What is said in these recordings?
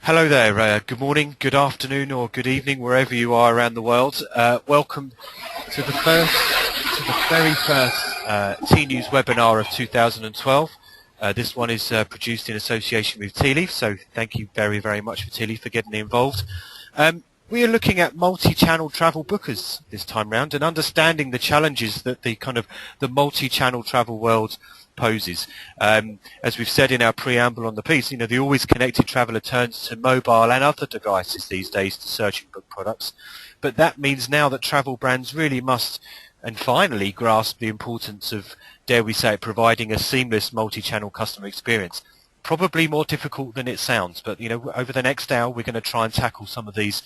Hello there. Good morning, good afternoon, or good evening, wherever you are around the world. Welcome to the very first Tnooz webinar of 2012. This one is produced in association with Tealeaf, so thank you very, very much for Tealeaf for getting involved. We are looking at multi-channel travel bookers this time round and understanding the challenges that the multi-channel travel world poses. As we've said in our preamble on the piece, the always connected traveller turns to mobile and other devices these days to search and book products. But that means now that travel brands really must and finally grasp the importance of, dare we say it, providing a seamless multi-channel customer experience. Probably more difficult than it sounds, but over the next hour we're going to try and tackle some of these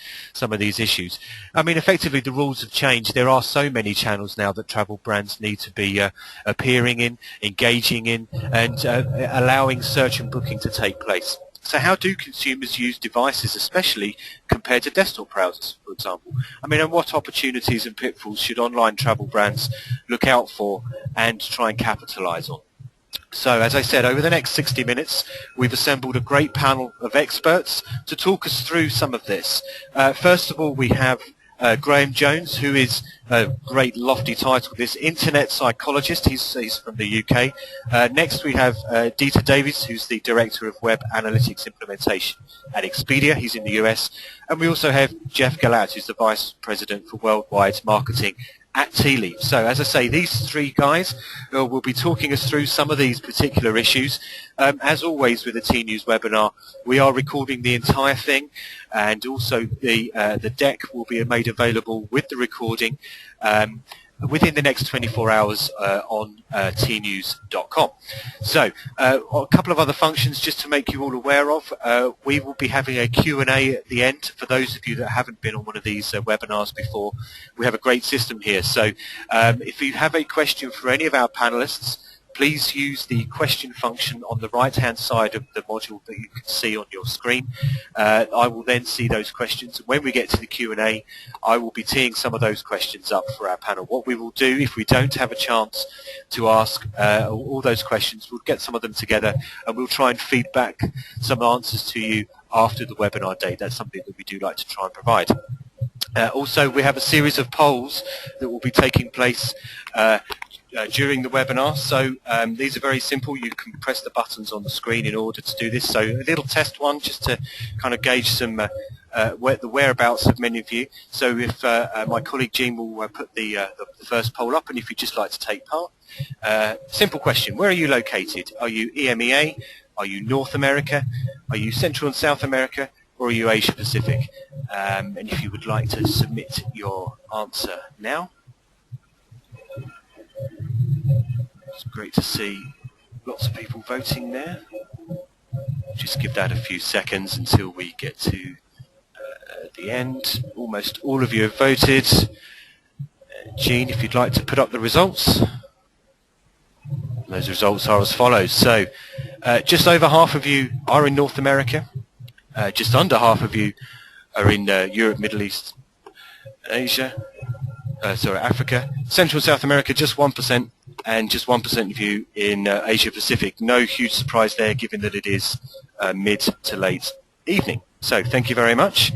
issues. I mean, effectively the rules have changed. There are so many channels now that travel brands need to be appearing in, engaging in, and allowing search and booking to take place. So how do consumers use devices, especially compared to desktop browsers, for example? I mean, and what opportunities and pitfalls should online travel brands look out for and try and capitalise on? So, as I said, over the next 60 minutes, we've assembled a great panel of experts to talk us through some of this. First of all, we have Graham Jones, who is a great lofty title, this internet psychologist. He's from the UK. Next, we have Dieter Davies, who's the Director of Web Analytics Implementation at Expedia. He's in the US. And we also have Geoff Galat, who's the Vice President for Worldwide Marketing at Tealeaf. So, as I say, these three guys will be talking us through some of these particular issues. As always with the Tnooz webinar, we are recording the entire thing, and also the deck will be made available with the recording within the next 24 hours on tnooz.com. So, a couple of other functions just to make you all aware of. We will be having a Q&A at the end. For those of you that haven't been on one of these webinars before, we have a great system here. So, if you have a question for any of our panelists, please use the question function on the right-hand side of the module that you can see on your screen. I will then see those questions. And when we get to the Q&A, I will be teeing some of those questions up for our panel. What we will do, if we don't have a chance to ask all those questions, we'll get some of them together and we'll try and feed back some answers to you after the webinar date. That's something that we do like to try and provide. Also, we have a series of polls that will be taking place during the webinar. So these are very simple. You can press the buttons on the screen in order to do this. So a little test one just to kind of gauge some the whereabouts of many of you. So if my colleague Jean will put the first poll up, and if you'd just like to take part. Simple question. Where are you located? Are you EMEA? Are you North America? Are you Central and South America? Or are you Asia Pacific? And if you would like to submit your answer now. It's great to see lots of people voting there. Just give that a few seconds until we get to the end. Almost all of you have voted. Jean, if you'd like to put up the results. Those results are as follows. So just over half of you are in North America. Just under half of you are in Europe, Middle East, Asia. Africa. Central and South America, just 1%, and just 1% of you in Asia Pacific. No huge surprise there, given that it is mid to late evening. So thank you very much.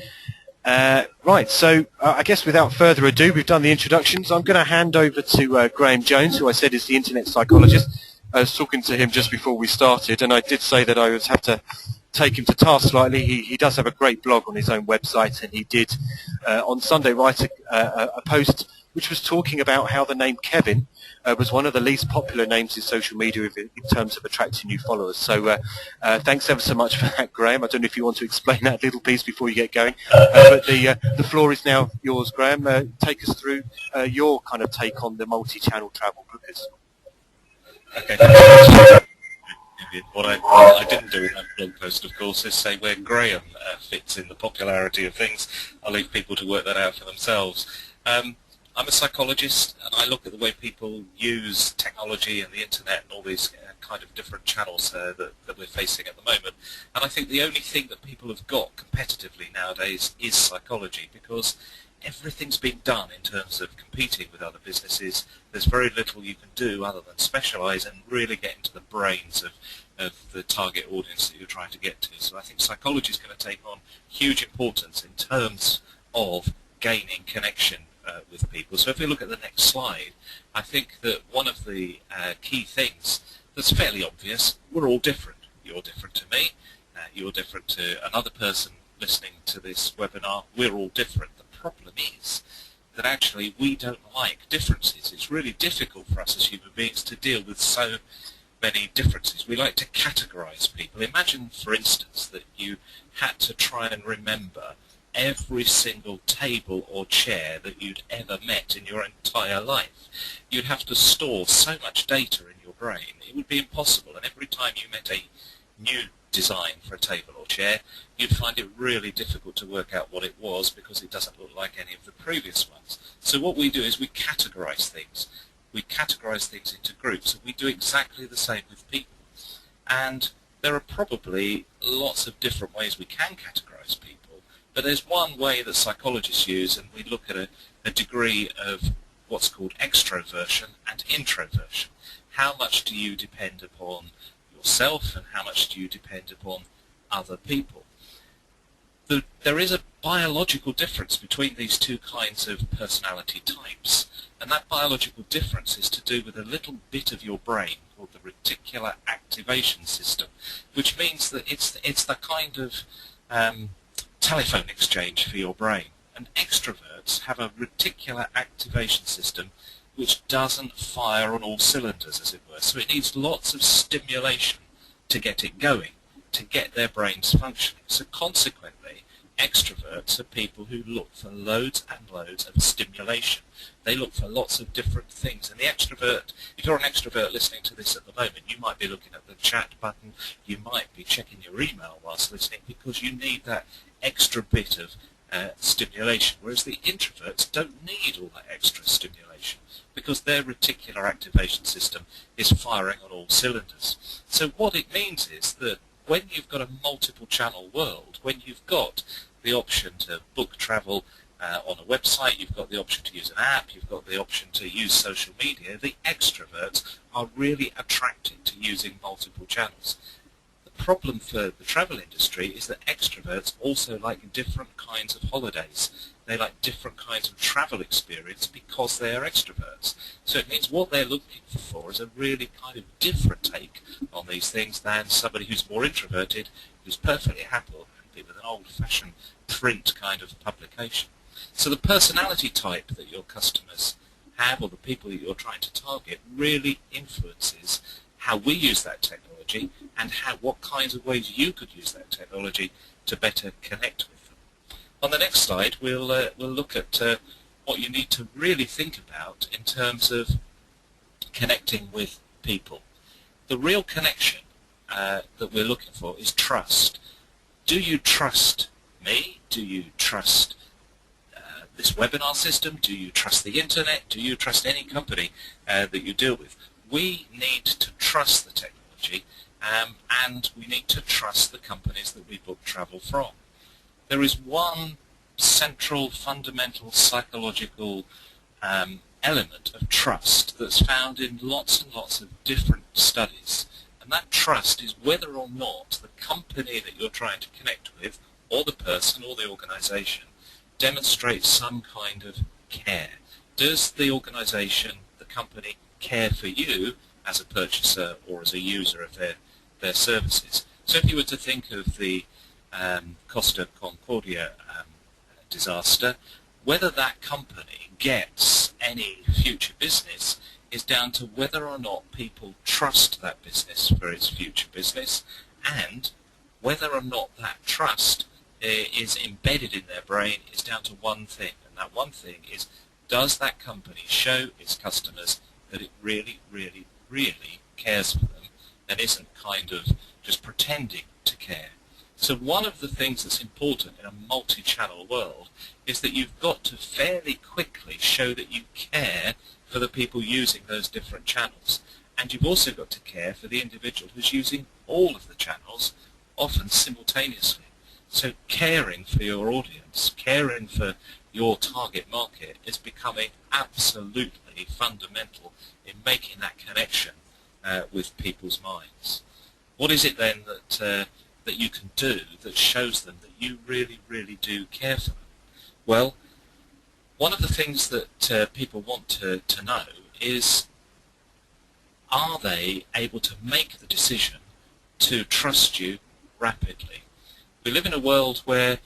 Right, so I guess without further ado, we've done the introductions. I'm going to hand over to Graham Jones, who I said is the internet psychologist. I was talking to him just before we started, and I did say that I would have to take him to task slightly. He does have a great blog on his own website, and he did on Sunday write a post which was talking about how the name Kevin was one of the least popular names in social media in terms of attracting new followers. So thanks ever so much for that, Graham. I don't know if you want to explain that little piece before you get going, but the floor is now yours, Graham. Take us through your kind of take on the multi-channel travel bookers. Okay. What I didn't do in that blog post, of course, is say where Graham fits in the popularity of things. I'll leave people to work that out for themselves. I'm a psychologist, and I look at the way people use technology and the internet and all these kind of different channels that we're facing at the moment. And I think the only thing that people have got competitively nowadays is psychology, because everything's been done in terms of competing with other businesses. There's very little you can do other than specialise and really get into the brains of of the target audience that you're trying to get to. So I think psychology is going to take on huge importance in terms of gaining connection with people. So if we look at the next slide, I think that one of the key things that's fairly obvious, we're all different. You're different to me, you're different to another person listening to this webinar, we're all different. The problem is that actually we don't like differences. It's really difficult for us as human beings to deal with so many differences. We like to categorize people. Imagine, for instance, that you had to try and remember every single table or chair that you'd ever met in your entire life. You'd have to store so much data in your brain, it would be impossible. And every time you met a new design for a table or chair, you'd find it really difficult to work out what it was because it doesn't look like any of the previous ones. So what we do is we categorize things. We categorize things into groups, and we do exactly the same with people. And there are probably lots of different ways we can categorize people. But there's one way that psychologists use, and we look at a degree of what's called extroversion and introversion. How much do you depend upon yourself and how much do you depend upon other people? There is a biological difference between these two kinds of personality types, and that biological difference is to do with a little bit of your brain called the reticular activation system, which means that it's the kind of telephone exchange for your brain. And extroverts have a reticular activation system which doesn't fire on all cylinders, as it were. So it needs lots of stimulation to get it going, to get their brains functioning. So consequently, extroverts are people who look for loads and loads of stimulation. They look for lots of different things. And the extrovert, if you're an extrovert listening to this at the moment, you might be looking at the chat button, you might be checking your email whilst listening because you need that extra bit of stimulation, whereas the introverts don't need all that extra stimulation because their reticular activation system is firing on all cylinders. So what it means is that when you've got a multiple channel world, when you've got the option to book travel on a website, you've got the option to use an app, you've got the option to use social media, the extroverts are really attracted to using multiple channels. The problem for the travel industry is that extroverts also like different kinds of holidays. They like different kinds of travel experience because they are extroverts. So it means what they're looking for is a really kind of different take on these things than somebody who's more introverted, who's perfectly happy with an old-fashioned print kind of publication. So the personality type that your customers have, or the people that you're trying to target, really influences how we use that technology and what kinds of ways you could use that technology to better connect with them. On the next slide, we'll look at what you need to really think about in terms of connecting with people. The real connection that we're looking for is trust. Do you trust me? Do you trust this webinar system? Do you trust the internet? Do you trust any company that you deal with? We need to trust the technology and we need to trust the companies that we book travel from. There is one central, fundamental psychological element of trust that's found in lots and lots of different studies. And that trust is whether or not the company that you're trying to connect with, or the person or the organization, demonstrates some kind of care. Does the organization, the company, care for you as a purchaser or as a user of their services? So if you were to think of the Costa Concordia disaster, whether that company gets any future business is down to whether or not people trust that business for its future business, and whether or not that trust is embedded in their brain is down to one thing, and that one thing is, does that company show its customers that it really, really, really cares for them and isn't kind of just pretending to care? So one of the things that's important in a multi-channel world is that you've got to fairly quickly show that you care for the people using those different channels. And you've also got to care for the individual who's using all of the channels, often simultaneously. So caring for your audience, caring for your target market is becoming absolutely fundamental in making that connection with people's minds. What is it then that you can do that shows them that you really, really do care for them? Well, one of the things that people want to know is, are they able to make the decision to trust you rapidly? We live in a world where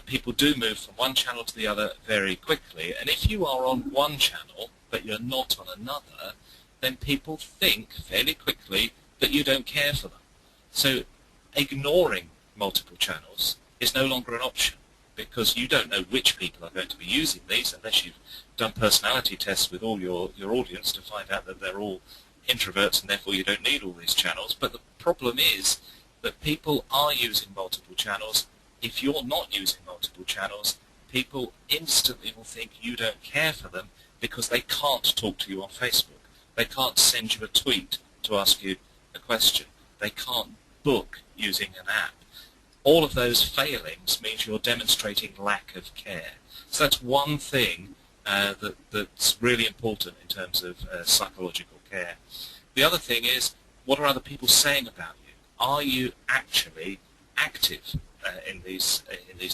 people do move from one channel to the other very quickly, and if you are on one channel but you're not on another, then people think fairly quickly that you don't care for them. So ignoring multiple channels is no longer an option, because you don't know which people are going to be using these unless you've done personality tests with all your audience to find out that they're all introverts and therefore you don't need all these channels. But the problem is that people are using multiple channels. If you're not using multiple channels, people instantly will think you don't care for them because they can't talk to you on Facebook. They can't send you a tweet to ask you a question. They can't book using an app. All of those failings means you're demonstrating lack of care. So that's one thing that's really important in terms of psychological care. The other thing is, what are other people saying about you? Are you actually active in these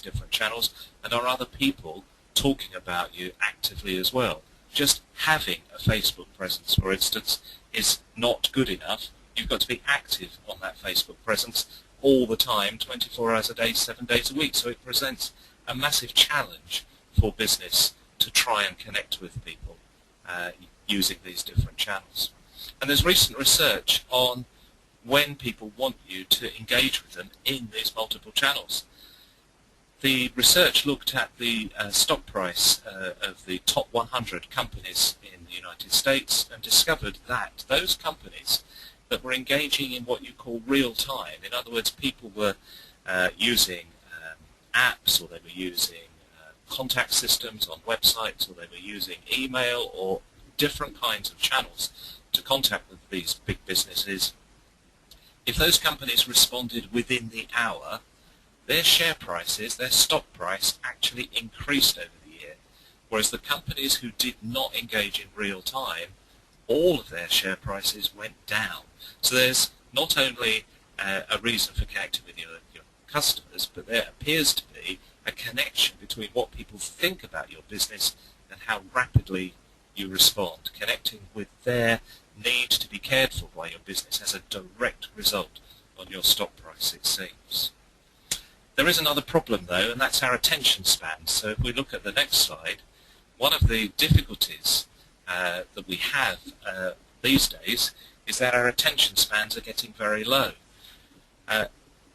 different channels, and are other people talking about you actively as well? Just having a Facebook presence, for instance, is not good enough. You've got to be active on that Facebook presence all the time, 24 hours a day, 7 days a week. So it presents a massive challenge for business to try and connect with people using these different channels. And there's recent research on when people want you to engage with them in these multiple channels. The research looked at the stock price of the top 100 companies in the United States and discovered that those companies that were engaging in what you call real time, in other words, people were using apps, or they were using contact systems on websites, or they were using email or different kinds of channels to contact with these big businesses. If those companies responded within the hour, their share prices, their stock price, actually increased over the year, whereas the companies who did not engage in real time, all of their share prices went down. So there's not only a reason for connecting with your customers, but there appears to be a connection between what people think about your business and how rapidly you respond. Connecting with their need to be cared for by your business has a direct result on your stock price, it seems. There is another problem though, and that's our attention span. So if we look at the next slide, one of the difficulties that we have these days is that our attention spans are getting very low.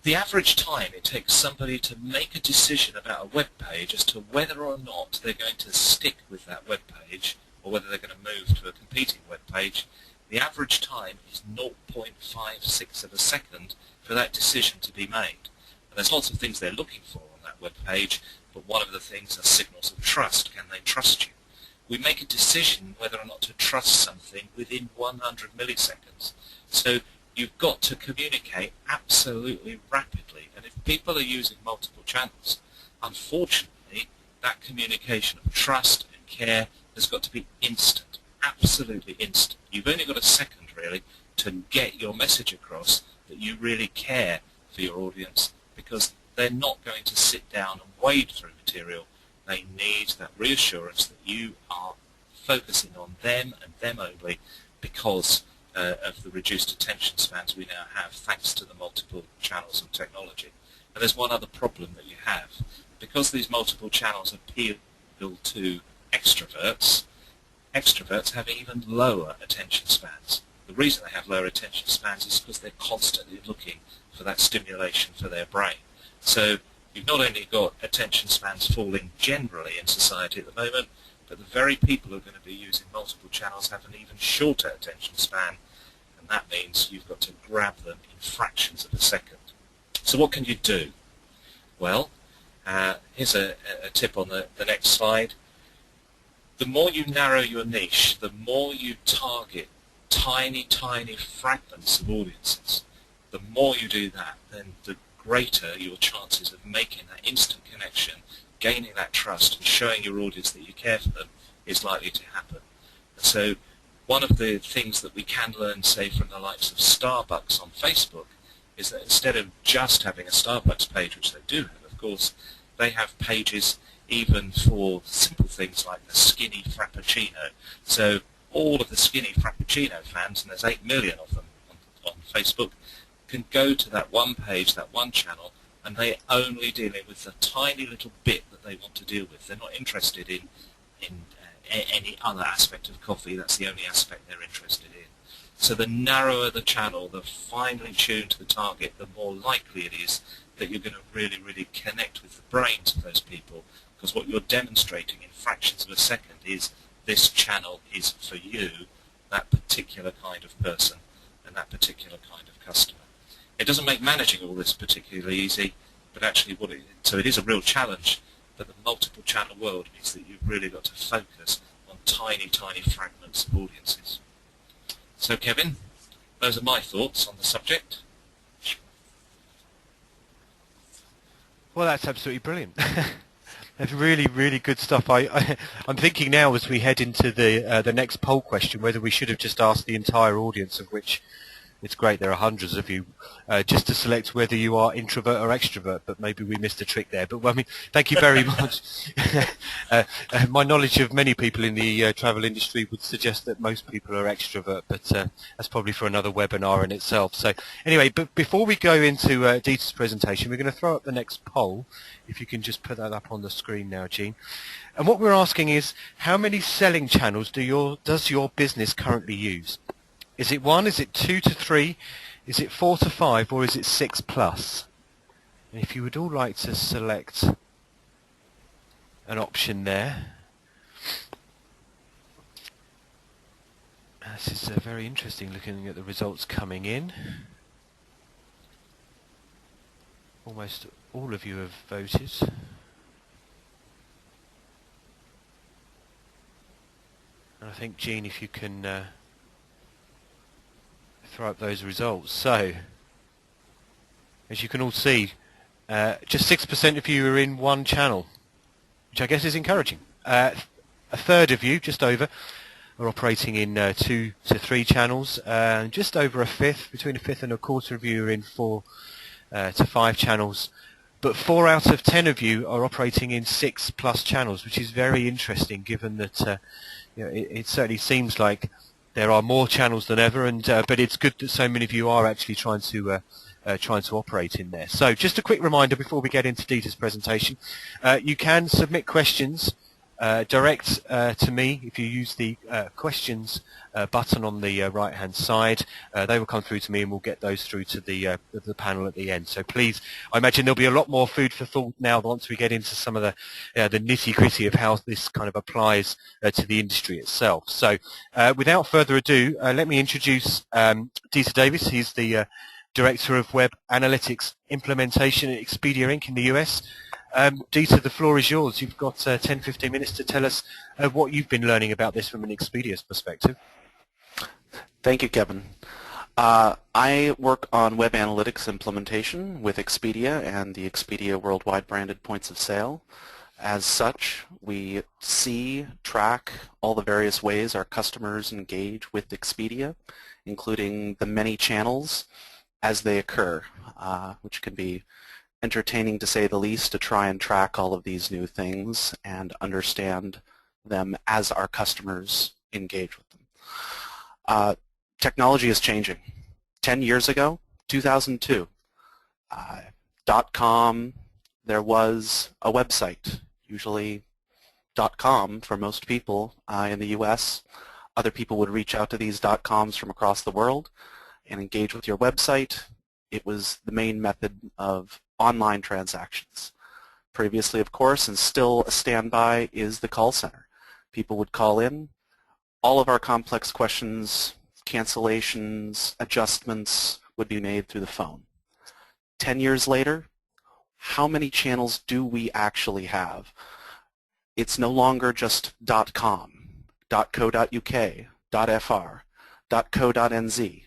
The average time it takes somebody to make a decision about a web page as to whether or not they're going to stick with that web page or whether they're going to move to a competing web page, the average time is 0.56 of a second for that decision to be made. And there's lots of things they're looking for on that web page, but one of the things are signals of trust. Can they trust you? We make a decision whether or not to trust something within 100 milliseconds. So you've got to communicate absolutely rapidly. And if people are using multiple channels, unfortunately, that communication of trust and care has got to be instant, absolutely instant. You've only got a second, really, to get your message across that you really care for your audience, because they're not going to sit down and wade through material. They need that reassurance that you are focusing on them and them only because of the reduced attention spans we now have thanks to the multiple channels and technology. And there's one other problem that you have. Because these multiple channels appeal to extroverts, extroverts have even lower attention spans. The reason they have lower attention spans is because they're constantly looking for that stimulation for their brain. So you've not only got attention spans falling generally in society at the moment, but the very people who are going to be using multiple channels have an even shorter attention span, and that means you've got to grab them in fractions of a second. So what can you do? Well, here's a tip on the next slide. The more you narrow your niche, the more you target tiny, tiny fragments of audiences. The more you do that, then the greater your chances of making that instant connection, gaining that trust and showing your audience that you care for them is likely to happen. And so one of the things that we can learn, say, from the likes of Starbucks on Facebook is that instead of just having a Starbucks page, which they do have, of course, they have pages even for simple things like the skinny frappuccino. So all of the skinny frappuccino fans, and there's 8 million of them on Facebook, can go to that one page, that one channel, and they're only dealing with the tiny little bit that they want to deal with. They're not interested in any other aspect of coffee. That's the only aspect they're interested in. So the narrower the channel, the finely tuned to the target, the more likely it is that you're going to really, really connect with the brains of those people, because what you're demonstrating in fractions of a second is this channel is for you, that particular kind of person and that particular kind of customer. It doesn't make managing all this particularly easy, but actually so it is a real challenge, but the multiple channel world means that you've really got to focus on tiny, tiny fragments of audiences. So Kevin, those are my thoughts on the subject. Well, that's absolutely brilliant. That's really, really good stuff. I'm thinking now as we head into the next poll question whether we should have just asked the entire audience, of which it's great there are hundreds of you, just to select whether you are introvert or extrovert, but maybe we missed a trick there. But I mean, thank you very much. My knowledge of many people in the travel industry would suggest that most people are extrovert, but that's probably for another webinar in itself. So anyway, but before we go into Dieter's presentation, we're going to throw up the next poll. If you can just put that up on the screen now, Jean. And what we're asking is, how many selling channels does your business currently use? Is it 1, is it 2 to 3, is it 4 to 5, or is it 6 plus? And if you would all like to select an option there. This is very interesting looking at the results coming in. Almost all of you have voted. And I think, Jean, if you can throw up those results. So, as you can all see, just 6% of you are in one channel, which I guess is encouraging. A third of you, just over, are operating in 2 to 3 channels. Just over a fifth, between a fifth and a quarter of you are in 4 to 5 channels. But 4 out of 10 of you are operating in 6 plus channels, which is very interesting, given that it certainly seems like there are more channels than ever, but it's good that so many of you are actually trying to operate in there. So just a quick reminder before we get into Dieter's presentation. You can submit questions direct to me if you use the questions button on the right-hand side. They will come through to me, and we'll get those through to the panel at the end. So please, I imagine there'll be a lot more food for thought now once we get into some of the nitty-gritty of how this kind of applies to the industry itself. So without further ado, let me introduce Dieter Davis. He's the Director of Web Analytics Implementation at Expedia Inc. in the US. Dieter, the floor is yours. You've got 10-15 minutes to tell us what you've been learning about this from an Expedia's perspective. Thank you, Kevin. I work on web analytics implementation with Expedia and the Expedia worldwide branded points of sale. As such, we see, track all the various ways our customers engage with Expedia, including the many channels as they occur, which can be entertaining to say the least, to try and track all of these new things and understand them as our customers engage with them. Technology is changing. 10 years ago, 2002, .com, there was a website, usually .com for most people in the US. Other people would reach out to these .coms from across the world and engage with your website. It was the main method of online transactions. Previously, of course, and still a standby, is the call center. People would call in. All of our complex questions, cancellations, adjustments would be made through the phone. 10 years later, how many channels do we actually have? It's no longer just .com, .co.uk, .fr, .co.nz,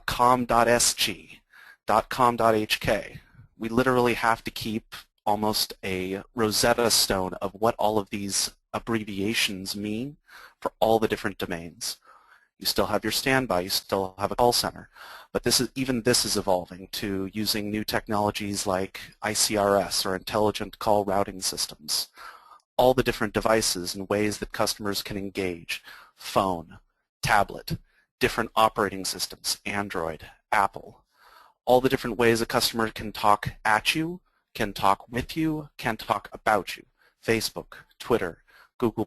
.com.sg, .com.hk. We literally have to keep almost a Rosetta Stone of what all of these abbreviations mean for all the different domains. You still have your standby, you still have a call center. But even this is evolving to using new technologies like ICRS or intelligent call routing systems. All the different devices and ways that customers can engage, phone, tablet, different operating systems, Android, Apple, all the different ways a customer can talk at you, can talk with you, can talk about you. Facebook, Twitter, Google+,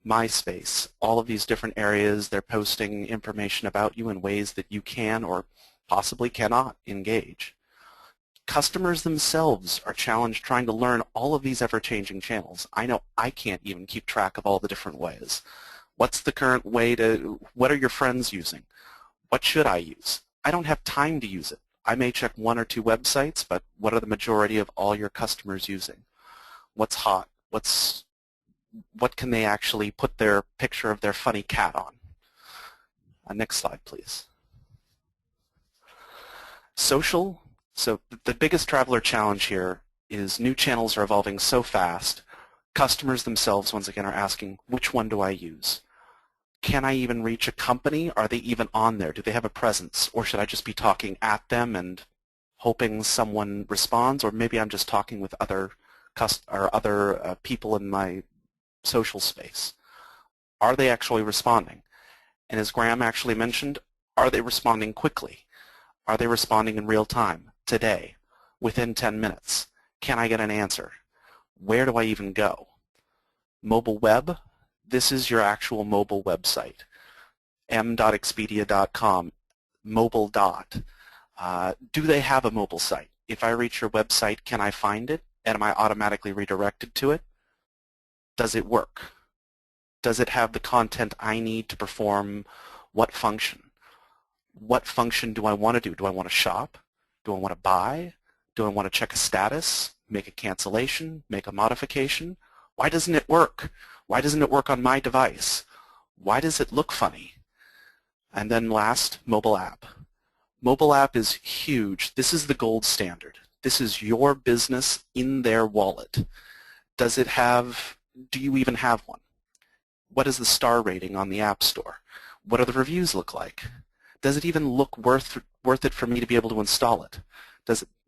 MySpace, all of these different areas, they're posting information about you in ways that you can or possibly cannot engage. Customers themselves are challenged trying to learn all of these ever-changing channels. I know I can't even keep track of all the different ways. What's the current way what are your friends using? What should I use? I don't have time to use it. I may check 1 or 2 websites, but what are the majority of all your customers using? What's hot? What can they actually put their picture of their funny cat on? Next slide, please. Social. So the biggest traveler challenge here is new channels are evolving so fast. Customers themselves, once again, are asking, which one do I use? Can I even reach a company? Are they even on there? Do they have a presence? Or should I just be talking at them and hoping someone responds? Or maybe I'm just talking with other people in my social space. Are they actually responding? And as Graham actually mentioned, are they responding quickly? Are they responding in real time, today, within 10 minutes? Can I get an answer? Where do I even go? Mobile web, this is your actual mobile website. m.expedia.com, mobile dot. Do they have a mobile site? If I reach your website, can I find it? And am I automatically redirected to it? Does it work? Does it have the content I need to perform what function? What function do I want to do? Do I want to shop? Do I want to buy? Do I want to check a status, make a cancellation, make a modification? Why doesn't it work? Why doesn't it work on my device? Why does it look funny? And then last, mobile app. Mobile app is huge. This is the gold standard. This is your business in their wallet. Does it have, do you even have one? What is the star rating on the App Store? What do the reviews look like? Does it even look worth it for me to be able to install it?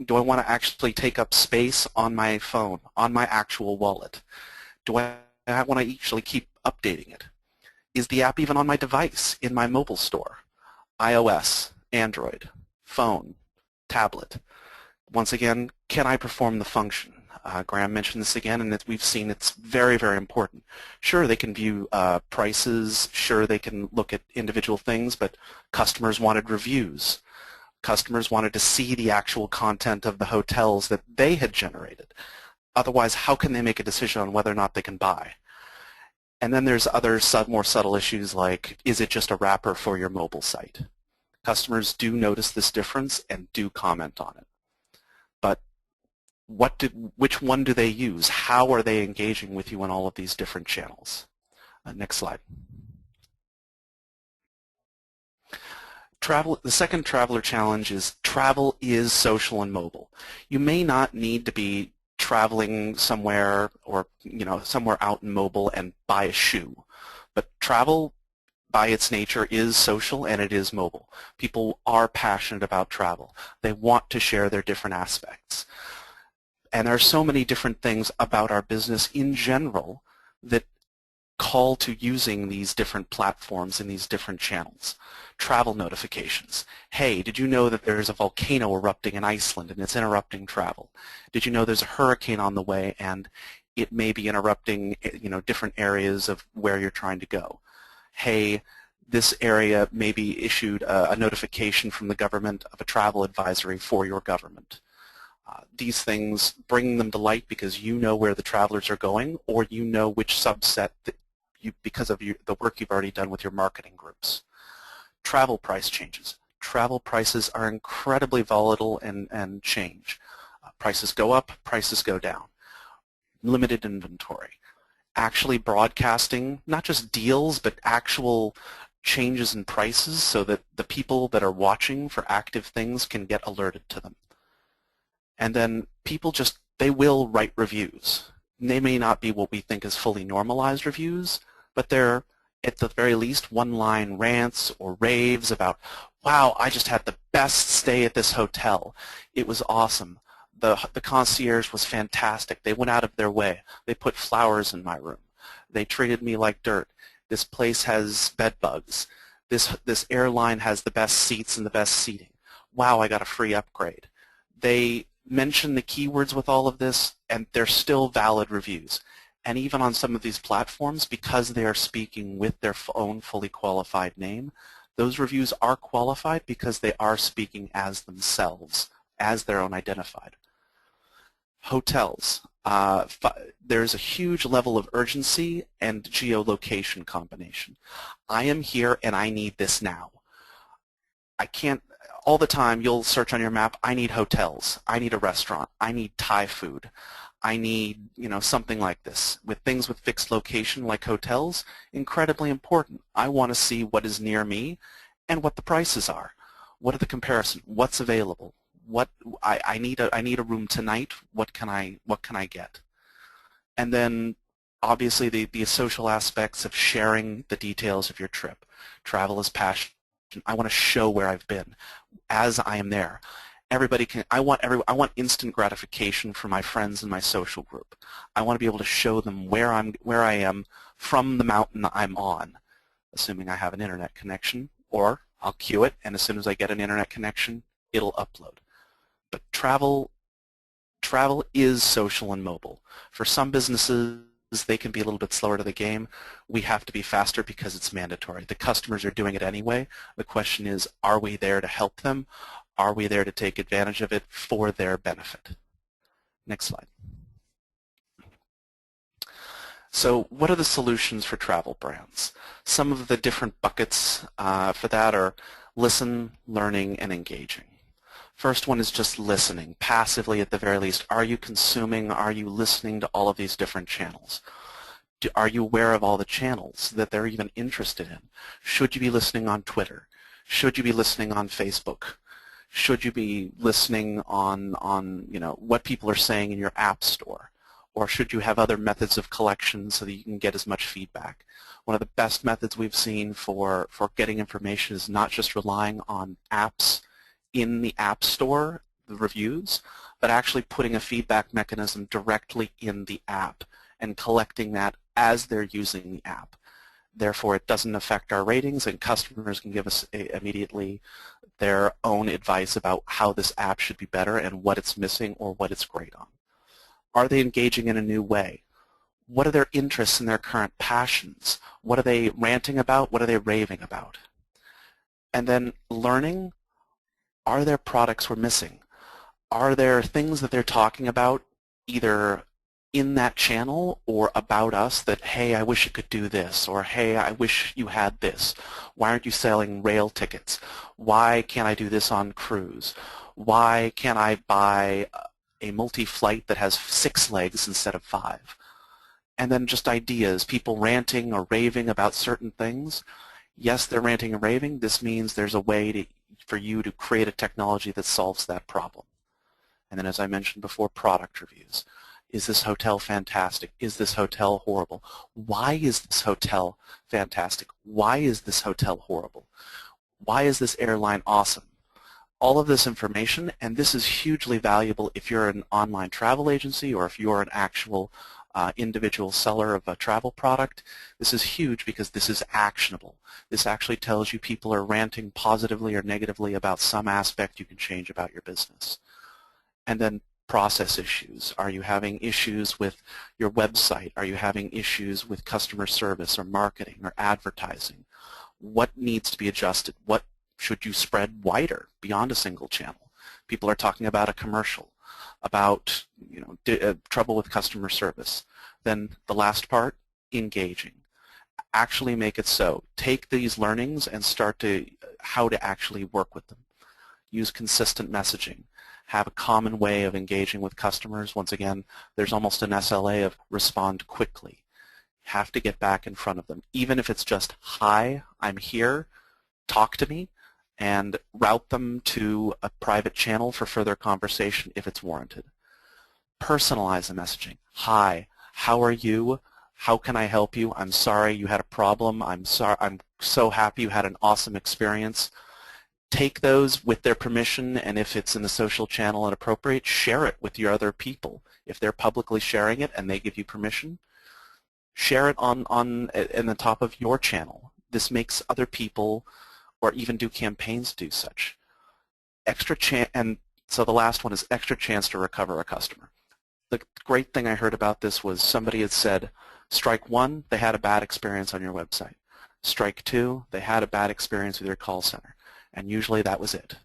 Do I want to actually take up space on my phone, on my actual wallet? Do I want to actually keep updating it? Is the app even on my device, in my mobile store? iOS, Android, phone, tablet. Once again, can I perform the function? Graham mentioned this again, and we've seen it's very, very important. Sure, they can view prices. Sure, they can look at individual things, but customers wanted reviews. Customers wanted to see the actual content of the hotels that they had generated. Otherwise, how can they make a decision on whether or not they can buy? And then there's other more subtle issues like, is it just a wrapper for your mobile site? Customers do notice this difference and do comment on it. But which one do they use? How are they engaging with you on all of these different channels? Next slide. The second traveler challenge is travel is social and mobile. You may not need to be traveling somewhere or somewhere out in mobile and buy a shoe, but travel by its nature is social and it is mobile. People are passionate about travel. They want to share their different aspects. And there are so many different things about our business in general that call to using these different platforms and these different channels. Travel notifications. Hey, did you know that there's a volcano erupting in Iceland and it's interrupting travel? Did you know there's a hurricane on the way and it may be interrupting different areas of where you're trying to go? Hey, this area may be issued a notification from the government of a travel advisory for your government. These things, bring them to light because you know where the travelers are going, or you know which subset that because of the work you've already done with your marketing groups. Travel price changes. Travel prices are incredibly volatile and change. Prices go up, prices go down. Limited inventory. Actually broadcasting not just deals but actual changes in prices so that the people that are watching for active things can get alerted to them. And then people they will write reviews. They may not be what we think is fully normalized reviews, but they're at the very least, one-line rants or raves about, wow, I just had the best stay at this hotel. It was awesome. The concierge was fantastic. They went out of their way. They put flowers in my room. They treated me like dirt. This place has bed bugs. This airline has the best seats and the best seating. Wow, I got a free upgrade. They mention the keywords with all of this, and they're still valid reviews. And even on some of these platforms, because they are speaking with their own fully qualified name, those reviews are qualified because they are speaking as themselves, as their own identified. Hotels. There's a huge level of urgency and geolocation combination. I am here and I need this now. I can't, all the time you'll search on your map, I need hotels, I need a restaurant, I need Thai food, I need, something like this. With things with fixed location like hotels, incredibly important. I want to see what is near me and what the prices are. What are the comparison? What's available? What I need a room tonight. What can I get? And then obviously the social aspects of sharing the details of your trip. Travel is passion. I want to show where I've been as I am there. Everybody can. I want instant gratification for my friends in my social group. I want to be able to show them where I am from the mountain I'm on, assuming I have an internet connection, or I'll queue it, and as soon as I get an internet connection, it'll upload. But travel is social and mobile. For some businesses, they can be a little bit slower to the game. We have to be faster because it's mandatory. The customers are doing it anyway. The question is, are we there to help them? Are we there to take advantage of it for their benefit? Next slide. So what are the solutions for travel brands? Some of the different buckets for that are listen, learning, and engaging. First one is just listening, passively at the very least. Are you consuming, are you listening to all of these different channels? Are you aware of all the channels that they're even interested in? Should you be listening on Twitter? Should you be listening on Facebook? Should you be listening on what people are saying in your app store? Or should you have other methods of collection so that you can get as much feedback? One of the best methods we've seen for getting information is not just relying on apps in the App Store, the reviews, but actually putting a feedback mechanism directly in the app and collecting that as they're using the app. Therefore, it doesn't affect our ratings, and customers can give us immediately their own advice about how this app should be better and what it's missing or what it's great on. Are they engaging in a new way? What are their interests and their current passions? What are they ranting about? What are they raving about? And then learning. Are there products we're missing? Are there things that they're talking about either in that channel or about us that, hey, I wish you could do this, or hey, I wish you had this. Why aren't you selling rail tickets? Why can't I do this on cruise? Why can't I buy a multi-flight that has 6 legs instead of 5? And then just ideas, people ranting or raving about certain things. Yes, they're ranting and raving. This means there's a way for you to create a technology that solves that problem. And then, as I mentioned before, product reviews. Is this hotel fantastic? Is this hotel horrible? Why is this hotel fantastic? Why is this hotel horrible? Why is this airline awesome? All of this information, and this is hugely valuable if you're an online travel agency or if you're an actual individual seller of a travel product. This is huge because this is actionable. This actually tells you people are ranting positively or negatively about some aspect you can change about your business. And then process issues. Are you having issues with your website? Are you having issues with customer service or marketing or advertising? What needs to be adjusted? What should you spread wider beyond a single channel? People are talking about a commercial, about trouble with customer service. Then the last part, engaging. Actually make it so. Take these learnings and start to how to actually work with them. Use consistent messaging. Have a common way of engaging with customers. Once again, there's almost an SLA of respond quickly. Have to get back in front of them. Even if it's just, hi, I'm here, talk to me, and route them to a private channel for further conversation if it's warranted. Personalize the messaging. Hi, how are you? How can I help you? I'm sorry you had a problem. I'm so happy you had an awesome experience. Take those with their permission, and if it's in the social channel and appropriate, share it with your other people. If they're publicly sharing it and they give you permission, share it in the top of your channel. This makes other people, or even do campaigns, do such. And so the last one is extra chance to recover a customer. The great thing I heard about this was somebody had said, strike one, they had a bad experience on your website. Strike two, they had a bad experience with your call center. And usually that was it.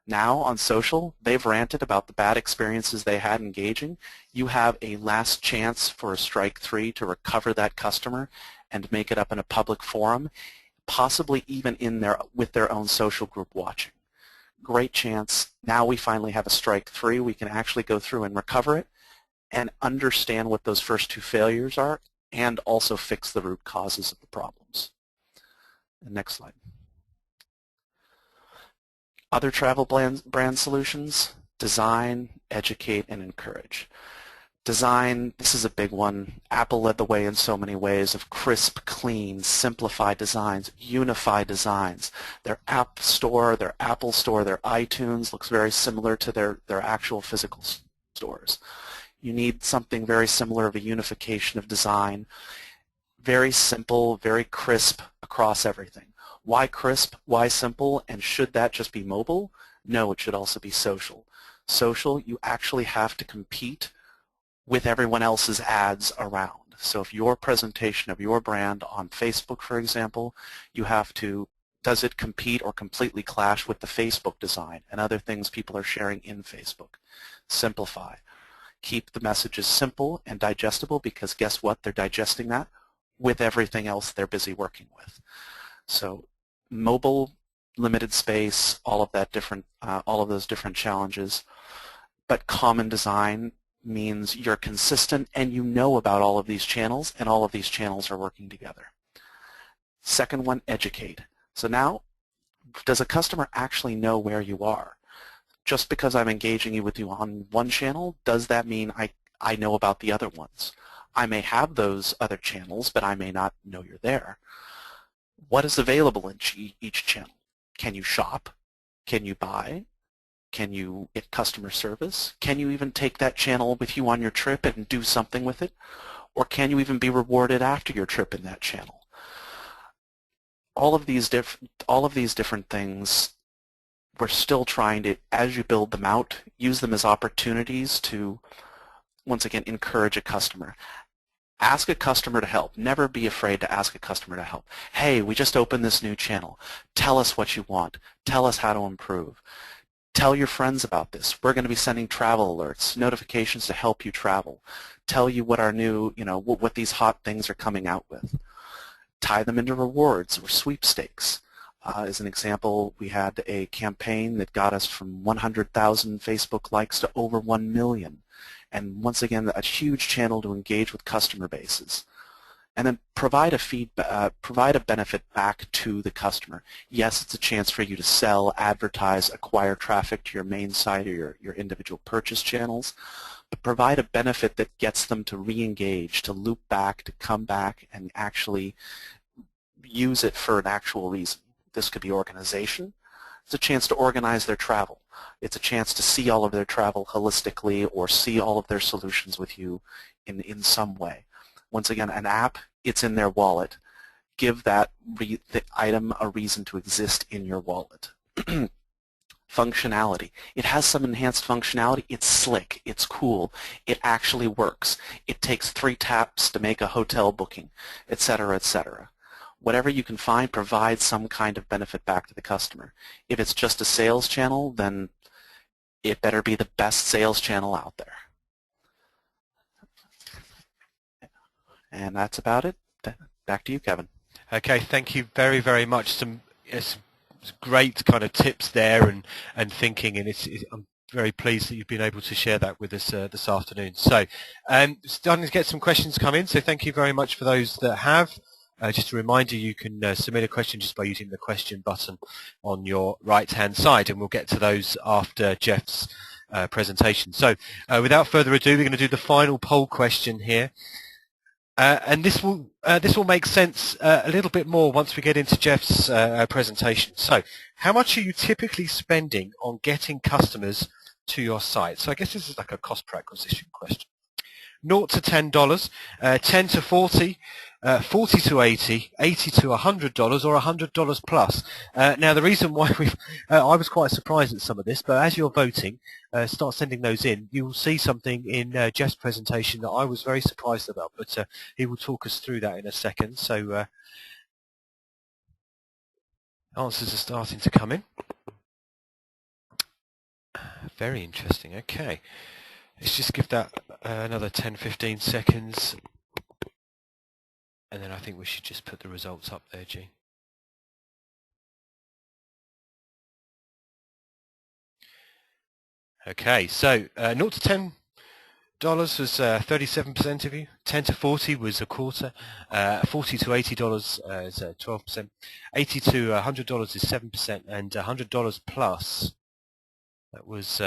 Now on social, they've ranted about the bad experiences they had engaging. You have a last chance for a strike three to recover that customer and make it up in a public forum, possibly even with their own social group watching. Great chance. Now we finally have a strike three. We can actually go through and recover it and understand what those first two failures are and also fix the root causes of the problems. And next slide. Other travel brand solutions: design, educate, and encourage. Design, this is a big one. Apple led the way in so many ways of crisp, clean, simplified designs, unified designs. Their App Store, their Apple Store, their iTunes looks very similar to their actual physical stores. You need something very similar of a unification of design. Very simple, very crisp across everything. Why crisp? Why simple? And should that just be mobile? No, it should also be social. Social, you actually have to compete with everyone else's ads around. So if your presentation of your brand on Facebook, for example, you have to, does it compete or completely clash with the Facebook design and other things people are sharing in Facebook? Simplify. Keep the messages simple and digestible, because guess what? They're digesting that with everything else they're busy working with. So mobile, limited space, all of those different challenges. But common design means you're consistent and you know about all of these channels, and all of these channels are working together. Second one, educate. So now, does a customer actually know where you are? Just because I'm engaging with you on one channel, does that mean I know about the other ones? I may have those other channels, but I may not know you're there. What is available in each channel? Can you shop? Can you buy? Can you get customer service? Can you even take that channel with you on your trip and do something with it? Or can you even be rewarded after your trip in that channel? All of these different things, we're still trying to, as you build them out, use them as opportunities to, once again, encourage a customer. Ask a customer to help. Never be afraid to ask a customer to help. Hey, we just opened this new channel. Tell us what you want. Tell us how to improve. Tell your friends about this. We're going to be sending travel alerts, notifications to help you travel. Tell you what our new, what these hot things are coming out with. Tie them into rewards or sweepstakes. As an example, we had a campaign that got us from 100,000 Facebook likes to over 1 million. And once again, a huge channel to engage with customer bases. And then provide a benefit back to the customer. Yes, it's a chance for you to sell, advertise, acquire traffic to your main site or your individual purchase channels, but provide a benefit that gets them to re-engage, to loop back, to come back and actually use it for an actual reason. This could be organization. It's a chance to organize their travel. It's a chance to see all of their travel holistically or see all of their solutions with you in some way. Once again, an app, it's in their wallet. Give the item a reason to exist in your wallet. Functionality. It has some enhanced functionality. It's slick. It's cool. It actually works. It takes 3 taps to make a hotel booking, etc., etc. Whatever you can find, provide some kind of benefit back to the customer. If it's just a sales channel, then it better be the best sales channel out there. And that's about it. Back to you, Kevin. Okay, thank you very, very much. Some great kind of tips there and thinking, and I'm very pleased that you've been able to share that with us this afternoon. So, starting to get some questions come in, so thank you very much for those that have. Just a reminder, you can submit a question just by using the question button on your right-hand side, and we'll get to those after Geoff's presentation. So, without further ado, we're going to do the final poll question here. And this will make sense a little bit more once we get into Geoff's presentation. So, how much are you typically spending on getting customers to your site? So I guess this is like a cost per acquisition question. 0 to $10, 10 to 40, 40 to 80, 80 to $100, or $100 plus. Now, the reason why I was quite surprised at some of this, but as you're voting, start sending those in. You'll see something in Geoff's presentation that I was very surprised about, but he will talk us through that in a second. So answers are starting to come in. Very interesting. Okay. Let's just give that another 10-15 seconds, and then I think we should just put the results up there, Gene. Okay, so 0 to $10 was 37% of you, 10 to 40 was a quarter, 40 to $80 is 12%, 80 to $100 is 7%, and $100 plus, that was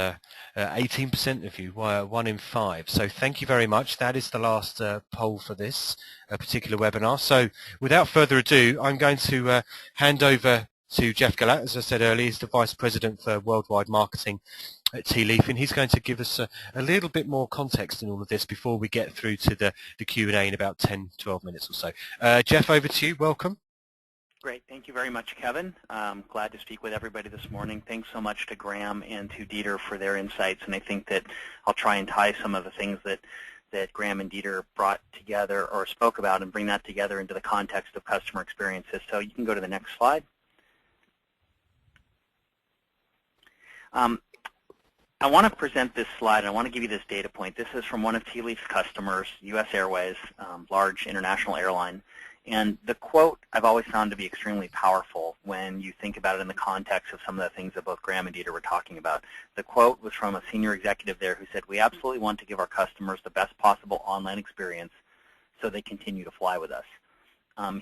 18% of you, 1 in 5. So thank you very much. That is the last poll for this particular webinar. So without further ado, I'm going to hand over to Geoff Galat. As I said earlier, he's the Vice President for Worldwide Marketing at Tealeaf, and he's going to give us a little bit more context in all of this before we get through to the Q&A in about 10-12 minutes or so. Geoff, over to you. Welcome. Great. Thank you very much, Kevin. Glad to speak with everybody this morning. Thanks so much to Graham and to Dieter for their insights, and I think that I'll try and tie some of the things that Graham and Dieter brought together or spoke about and bring that together into the context of customer experiences. So you can go to the next slide. I want to present this slide, and I want to give you this data point. This is from one of Tealeaf's customers, U.S. Airways, large international airline. And the quote I've always found to be extremely powerful when you think about it in the context of some of the things that both Graham and Dieter were talking about. The quote was from a senior executive there who said, "We absolutely want to give our customers the best possible online experience so they continue to fly with us."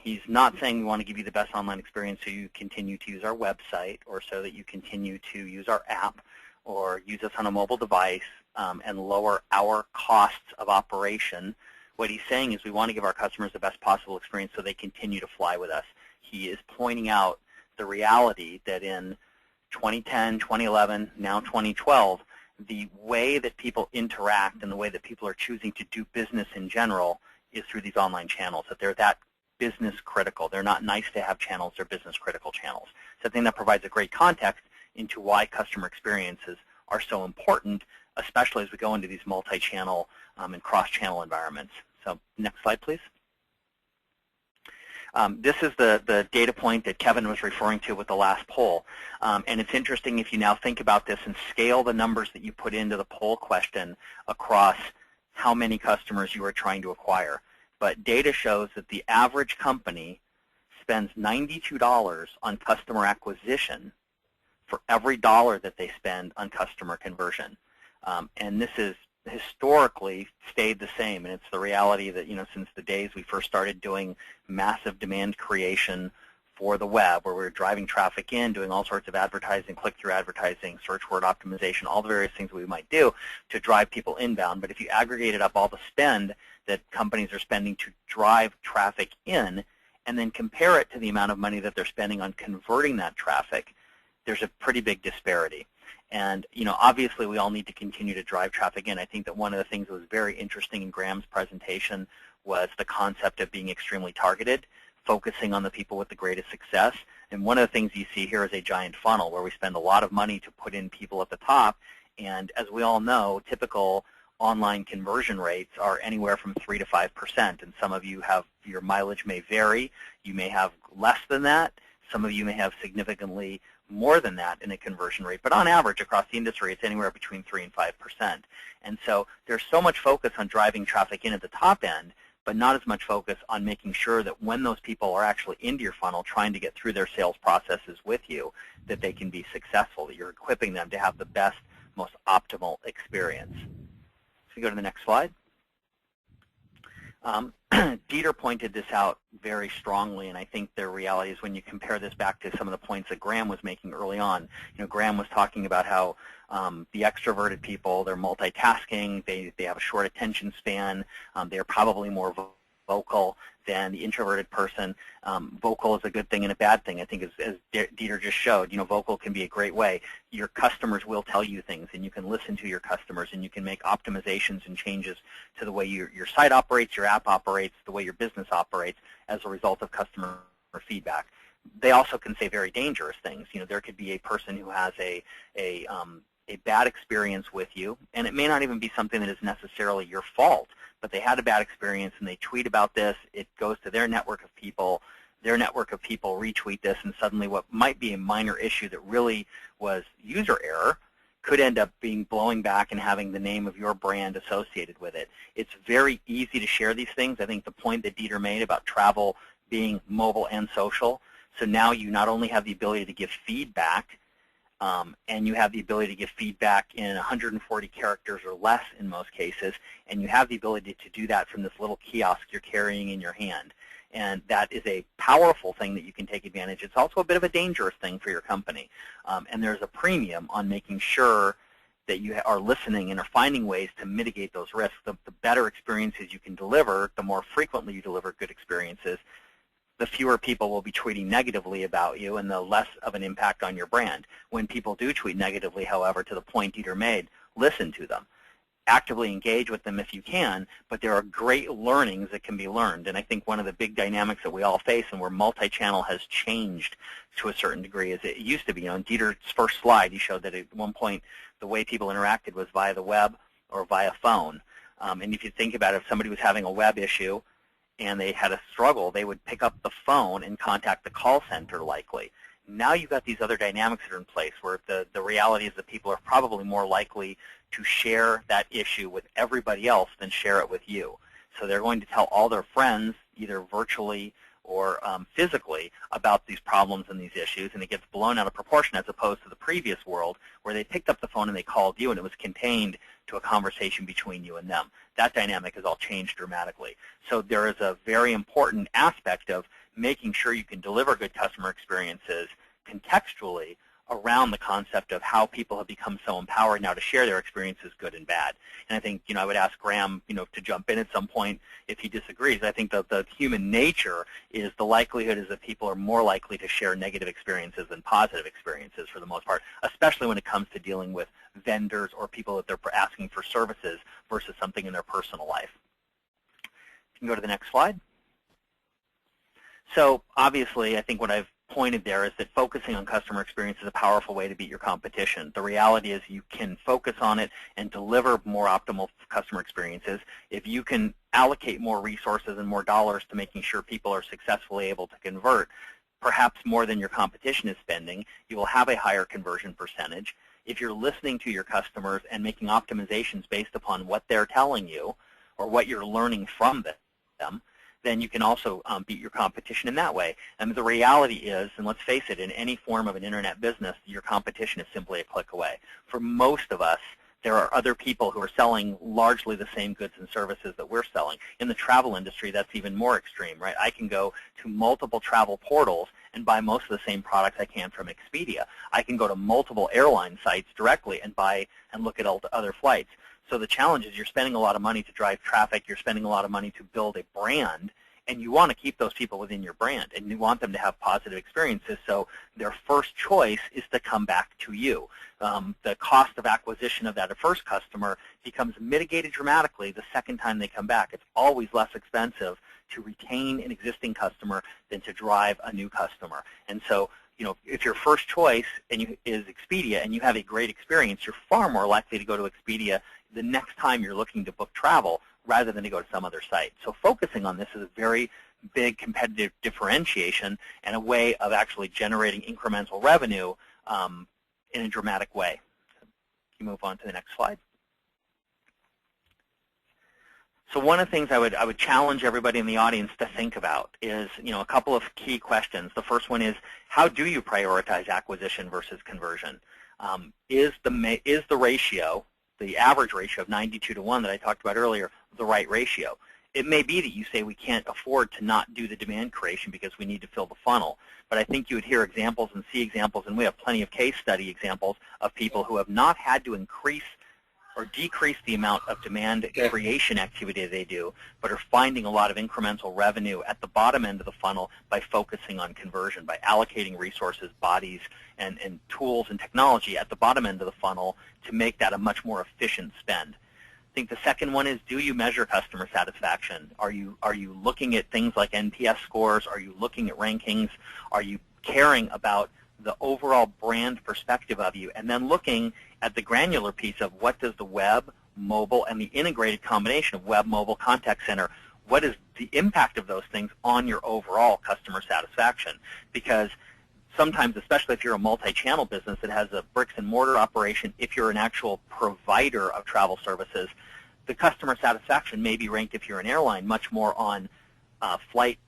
He's not saying we want to give you the best online experience so you continue to use our website or so that you continue to use our app or use us on a mobile device and lower our costs of operation. What he's saying is we want to give our customers the best possible experience so they continue to fly with us. He is pointing out the reality that in 2010, 2011, now 2012, the way that people interact and the way that people are choosing to do business in general is through these online channels, that they're that business critical. They're not nice to have channels, they're business critical channels. So I think that provides a great context into why customer experiences are so important, especially as we go into these multi-channel and cross-channel environments. So next slide, please. This is the data point that Kevin was referring to with the last poll. And it's interesting if you now think about this and scale the numbers that you put into the poll question across how many customers you are trying to acquire. But data shows that the average company spends $92 on customer acquisition for every dollar that they spend on customer conversion. And this is historically stayed the same, and it's the reality that, since the days we first started doing massive demand creation for the web, where we were driving traffic in, doing all sorts of advertising, click-through advertising, search word optimization, all the various things we might do to drive people inbound. But if you aggregated up all the spend that companies are spending to drive traffic in and then compare it to the amount of money that they're spending on converting that traffic, there's a pretty big disparity. And, obviously we all need to continue to drive traffic in. I think that one of the things that was very interesting in Graham's presentation was the concept of being extremely targeted, focusing on the people with the greatest success. And one of the things you see here is a giant funnel where we spend a lot of money to put in people at the top. And as we all know, typical online conversion rates are anywhere from 3 to 5%. And some of you have, your mileage may vary. You may have less than that. Some of you may have significantly more than that in a conversion rate, but on average across the industry it's anywhere between 3 and 5%. And so there's so much focus on driving traffic in at the top end, but not as much focus on making sure that when those people are actually into your funnel trying to get through their sales processes with you, that they can be successful, that you're equipping them to have the best, most optimal experience. So we go to the next slide. Dieter pointed this out very strongly, and I think the reality is when you compare this back to some of the points that Graham was making early on, Graham was talking about how the extroverted people, they're multitasking, they have a short attention span, they're probably more vocal than the introverted person. Vocal is a good thing and a bad thing. I think as Dieter just showed, vocal can be a great way. Your customers will tell you things, and you can listen to your customers, and you can make optimizations and changes to the way your site operates, your app operates, the way your business operates as a result of customer feedback. They also can say very dangerous things. There could be a person who has a bad experience with you, and it may not even be something that is necessarily your fault, but they had a bad experience and they tweet about this. It goes to their network of people. Their network of people retweet this, and suddenly what might be a minor issue that really was user error could end up being blowing back and having the name of your brand associated with it. It's very easy to share these things. I think the point that Dieter made about travel being mobile and social, so now you not only have the ability to give feedback, and you have the ability to give feedback in 140 characters or less in most cases, and you have the ability to do that from this little kiosk you're carrying in your hand. And that is a powerful thing that you can take advantage. It's also a bit of a dangerous thing for your company. And there's a premium on making sure that you are listening and are finding ways to mitigate those risks. The better experiences you can deliver, the more frequently you deliver good experiences, the fewer people will be tweeting negatively about you and the less of an impact on your brand. When people do tweet negatively, however, to the point Dieter made, listen to them. Actively engage with them if you can, but there are great learnings that can be learned. And I think one of the big dynamics that we all face and where multi-channel has changed to a certain degree is it used to be. In Dieter's first slide, he showed that at one point the way people interacted was via the web or via phone. And if you think about it, if somebody was having a web issue and they had a struggle, they would pick up the phone and contact the call center likely. Now you've got these other dynamics that are in place where the reality is that people are probably more likely to share that issue with everybody else than share it with you. So they're going to tell all their friends, either virtually or physically, about these problems and these issues, and it gets blown out of proportion as opposed to the previous world where they picked up the phone and they called you and it was contained to a conversation between you and them. That dynamic has all changed dramatically. So there is a very important aspect of making sure you can deliver good customer experiences contextually around the concept of how people have become so empowered now to share their experiences, good and bad. And I think, I would ask Graham, to jump in at some point if he disagrees. I think that the human nature is the likelihood is that people are more likely to share negative experiences than positive experiences for the most part, especially when it comes to dealing with vendors or people that they're asking for services versus something in their personal life. You can go to the next slide. So obviously, I think what I've pointed there is that focusing on customer experience is a powerful way to beat your competition. The reality is you can focus on it and deliver more optimal customer experiences. If you can allocate more resources and more dollars to making sure people are successfully able to convert, perhaps more than your competition is spending, you will have a higher conversion percentage. If you're listening to your customers and making optimizations based upon what they're telling you or what you're learning from them, then you can also beat your competition in that way. And the reality is, and let's face it, in any form of an internet business, your competition is simply a click away. For most of us, there are other people who are selling largely the same goods and services that we're selling. In the travel industry, that's even more extreme, right? I can go to multiple travel portals and buy most of the same products I can from Expedia. I can go to multiple airline sites directly and buy and look at other flights. So the challenge is you're spending a lot of money to drive traffic, you're spending a lot of money to build a brand, and you want to keep those people within your brand, and you want them to have positive experiences, so their first choice is to come back to you. The cost of acquisition of that first customer becomes mitigated dramatically the second time they come back. It's always less expensive to retain an existing customer than to drive a new customer. And so, if your first choice is Expedia and you have a great experience, you're far more likely to go to Expedia the next time you're looking to book travel rather than to go to some other site. So focusing on this is a very big competitive differentiation and a way of actually generating incremental revenue in a dramatic way. You move on to the next slide. So one of the things I would challenge everybody in the audience to think about is, a couple of key questions. The first one is, how do you prioritize acquisition versus conversion? Is the ratio, the average ratio of 92:1 that I talked about earlier, the right ratio? It may be that you say we can't afford to not do the demand creation because we need to fill the funnel. But I think you would hear examples and see examples, and we have plenty of case study examples of people who have not had to increase or decrease the amount of demand creation activity they do, but are finding a lot of incremental revenue at the bottom end of the funnel by focusing on conversion, by allocating resources, bodies, and tools and technology at the bottom end of the funnel to make that a much more efficient spend. I think the second one is, do you measure customer satisfaction? Are you looking at things like NPS scores? Are you looking at rankings? Are you caring about the overall brand perspective of you, and then looking at the granular piece of what does the web, mobile, and the integrated combination of web, mobile, contact center, what is the impact of those things on your overall customer satisfaction? Because sometimes, especially if you're a multi-channel business that has a bricks and mortar operation, if you're an actual provider of travel services, the customer satisfaction may be ranked, if you're an airline, much more on flight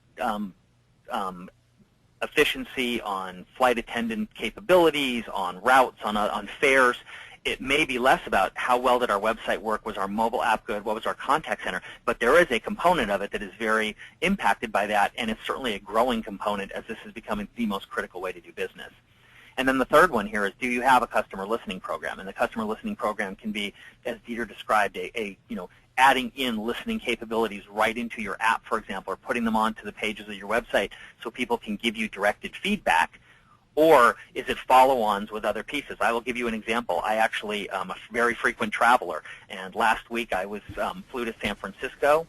efficiency, on flight attendant capabilities, on routes, on fares. It may be less about how well did our website work, was our mobile app good, what was our contact center, but there is a component of it that is very impacted by that, and it's certainly a growing component as this is becoming the most critical way to do business. And then the third one here is, do you have a customer listening program? And the customer listening program can be, as Dieter described, adding in listening capabilities right into your app, for example, or putting them onto the pages of your website so people can give you directed feedback. Or is it follow-ons with other pieces? I will give you an example. I actually am a very frequent traveler, and last week I flew to San Francisco.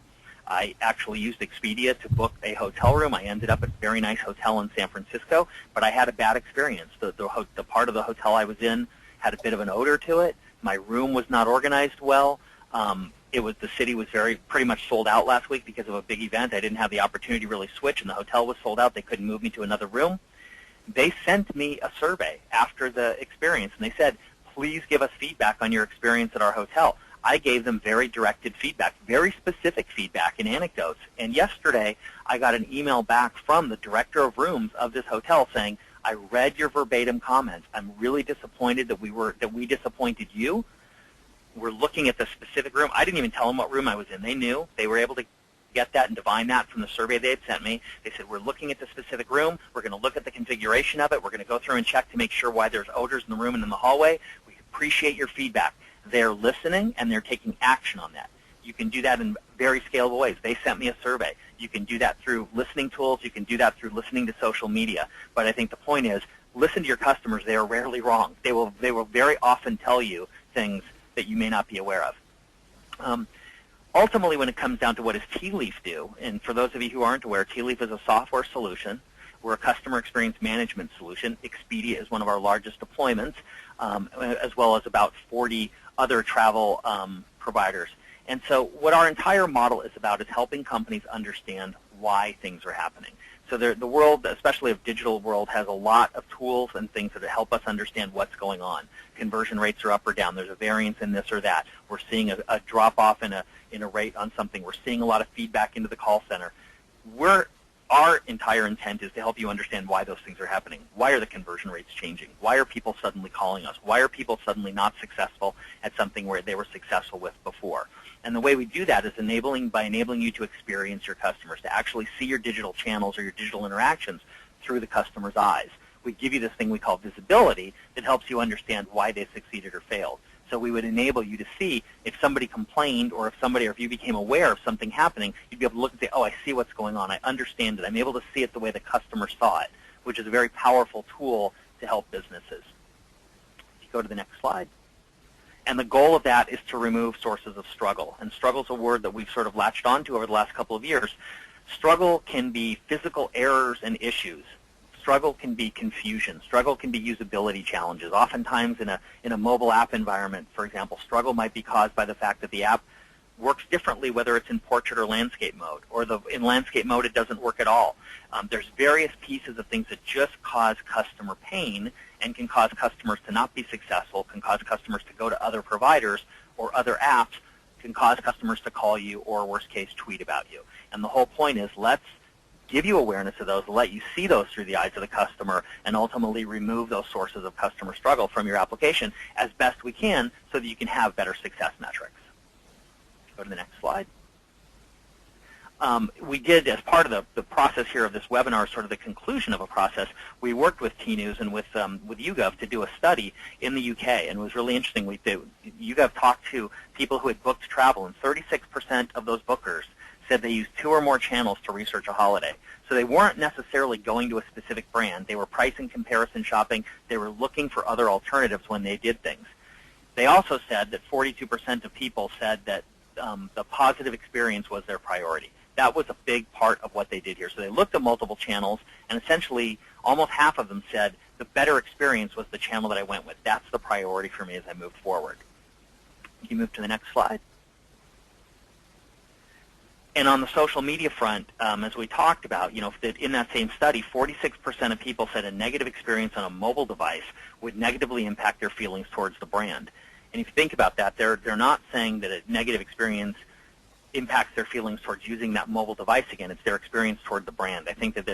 I actually used Expedia to book a hotel room. I ended up at a very nice hotel in San Francisco, but I had a bad experience. The part of the hotel I was in had a bit of an odor to it. My room was not organized well. The city was pretty much sold out last week because of a big event. I didn't have the opportunity to really switch, and the hotel was sold out. They couldn't move me to another room. They sent me a survey after the experience, and they said, please give us feedback on your experience at our hotel. I gave them very directed feedback, very specific feedback and anecdotes. And yesterday, I got an email back from the director of rooms of this hotel saying, I read your verbatim comments. I'm really disappointed that we disappointed you. We're looking at the specific room. I didn't even tell them what room I was in. They knew. They were able to get that and divine that from the survey they had sent me. They said, we're looking at the specific room. We're going to look at the configuration of it. We're going to go through and check to make sure why there's odors in the room and in the hallway. We appreciate your feedback. They're listening, and they're taking action on that. You can do that in very scalable ways. They sent me a survey. You can do that through listening tools. You can do that through listening to social media. But I think the point is, listen to your customers. They are rarely wrong. They will very often tell you things that you may not be aware of. Ultimately, when it comes down to what does Tealeaf do, and for those of you who aren't aware, Tealeaf is a software solution. We're a customer experience management solution. Expedia is one of our largest deployments, as well as about 40 other travel providers. And so what our entire model is about is helping companies understand why things are happening. So the world, especially of digital world, has a lot of tools and things that help us understand what's going on. Conversion rates are up or down. There's a variance in this or that. We're seeing a drop-off in a rate on something. We're seeing a lot of feedback into the call center. Our entire intent is to help you understand why those things are happening. Why are the conversion rates changing? Why are people suddenly calling us? Why are people suddenly not successful at something where they were successful with before? And the way we do that is by enabling you to experience your customers, to actually see your digital channels or your digital interactions through the customer's eyes. We give you this thing we call visibility that helps you understand why they succeeded or failed. So we would enable you to see if somebody complained or if you became aware of something happening, you'd be able to look and say, oh, I see what's going on. I understand it. I'm able to see it the way the customer saw it, which is a very powerful tool to help businesses. If you go to the next slide. And the goal of that is to remove sources of struggle. And struggle is a word that we've sort of latched onto over the last couple of years. Struggle can be physical errors and issues. Struggle can be confusion. Struggle can be usability challenges. Oftentimes in a mobile app environment, for example, struggle might be caused by the fact that the app works differently whether it's in portrait or landscape mode, or in landscape mode it doesn't work at all. There's various pieces of things that just cause customer pain and can cause customers to not be successful, can cause customers to go to other providers or other apps, can cause customers to call you or, worst case, tweet about you. And the whole point is, let's give you awareness of those, let you see those through the eyes of the customer, and ultimately remove those sources of customer struggle from your application as best we can so that you can have better success metrics. Go to the next slide. We did, as part of the process here of this webinar, sort of the conclusion of a process, we worked with Tnooz and with YouGov to do a study in the UK, and it was really interesting. YouGov talked to people who had booked travel, and 36% of those bookers said they used 2 or more channels to research a holiday. So they weren't necessarily going to a specific brand. They were price and comparison shopping. They were looking for other alternatives when they did things. They also said that 42% of people said that the positive experience was their priority. That was a big part of what they did here. So they looked at multiple channels, and essentially almost half of them said the better experience was the channel that I went with. That's the priority for me as I move forward. Can you move to the next slide? And on the social media front, as we talked about, in that same study, 46% of people said a negative experience on a mobile device would negatively impact their feelings towards the brand. And if you think about that, they're not saying that a negative experience impacts their feelings towards using that mobile device again. It's their experience toward the brand. I think that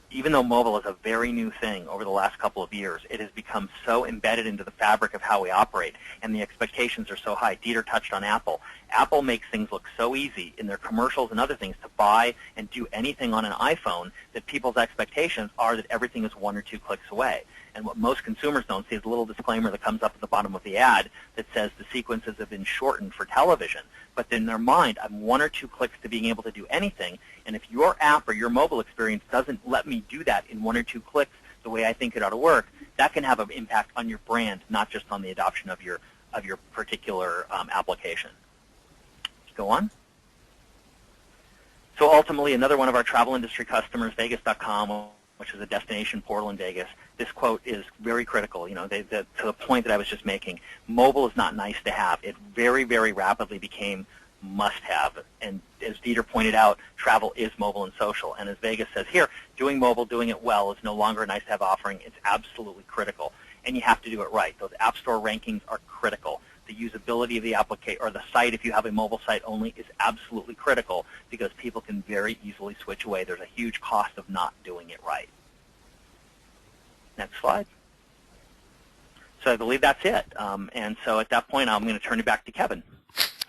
even though mobile is a very new thing over the last couple of years, it has become so embedded into the fabric of how we operate, and the expectations are so high. Dieter touched on Apple. Apple makes things look so easy in their commercials and other things to buy and do anything on an iPhone that people's expectations are that everything is 1 or 2 clicks away. And what most consumers don't see is a little disclaimer that comes up at the bottom of the ad that says the sequences have been shortened for television. But in their mind, I'm 1 or 2 clicks to being able to do anything. And if your app or your mobile experience doesn't let me do that in 1 or 2 clicks the way I think it ought to work, that can have an impact on your brand, not just on the adoption of your particular application. Go on. So ultimately, another one of our travel industry customers, Vegas.com, which is a destination portal in Vegas, this quote is very critical. To the point that I was just making, mobile is not nice to have. It very, very rapidly became must-have. And as Dieter pointed out, travel is mobile and social. And as Vegas says here, doing mobile, doing it well, is no longer a nice-to-have offering. It's absolutely critical. And you have to do it right. Those App Store rankings are critical. The usability of the application or the site, if you have a mobile site only, is absolutely critical because people can very easily switch away. There's a huge cost of not doing it right. Next slide. So I believe that's it. And so at that point, I'm going to turn it back to Kevin.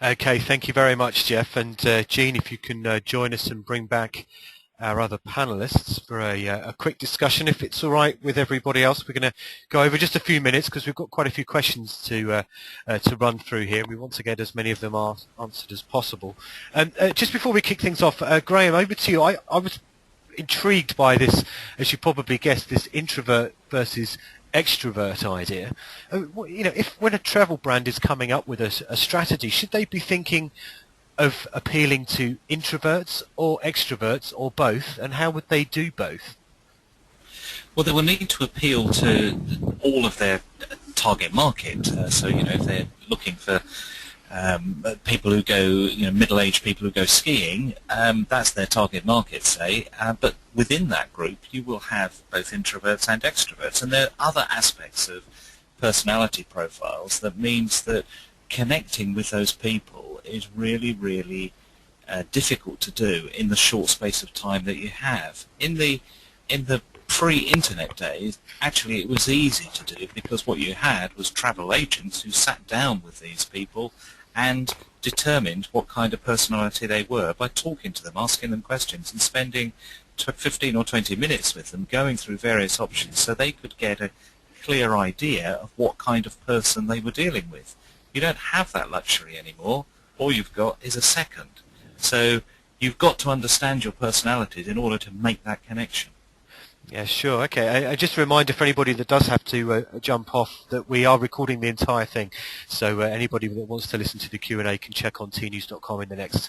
Okay, thank you very much, Geoff. And Jean, if you can join us and bring back our other panelists for a quick discussion, if it's all right with everybody else. We're going to go over just a few minutes because we've got quite a few questions to run through here. We want to get as many of them answered as possible. Just before we kick things off, Graham, over to you. I was intrigued by this, as you probably guessed, this introvert versus extrovert idea. If when a travel brand is coming up with a strategy, should they be thinking of appealing to introverts or extroverts or both, and how would they do both? Well, they will need to appeal to all of their target market. So, if they're looking for people who go, middle-aged people who go skiing, that's their target market, say. But within that group, you will have both introverts and extroverts. And there are other aspects of personality profiles that means that connecting with those people is really, really difficult to do in the short space of time that you have. In the pre-internet days, actually it was easy to do because what you had was travel agents who sat down with these people and determined what kind of personality they were by talking to them, asking them questions, and spending 15 or 20 minutes with them going through various options so they could get a clear idea of what kind of person they were dealing with. You don't have that luxury anymore. All you've got is a second. So you've got to understand your personalities in order to make that connection. Yeah, sure. Okay. Just a reminder for anybody that does have to jump off that we are recording the entire thing. So anybody that wants to listen to the Q&A can check on tnews.com in the next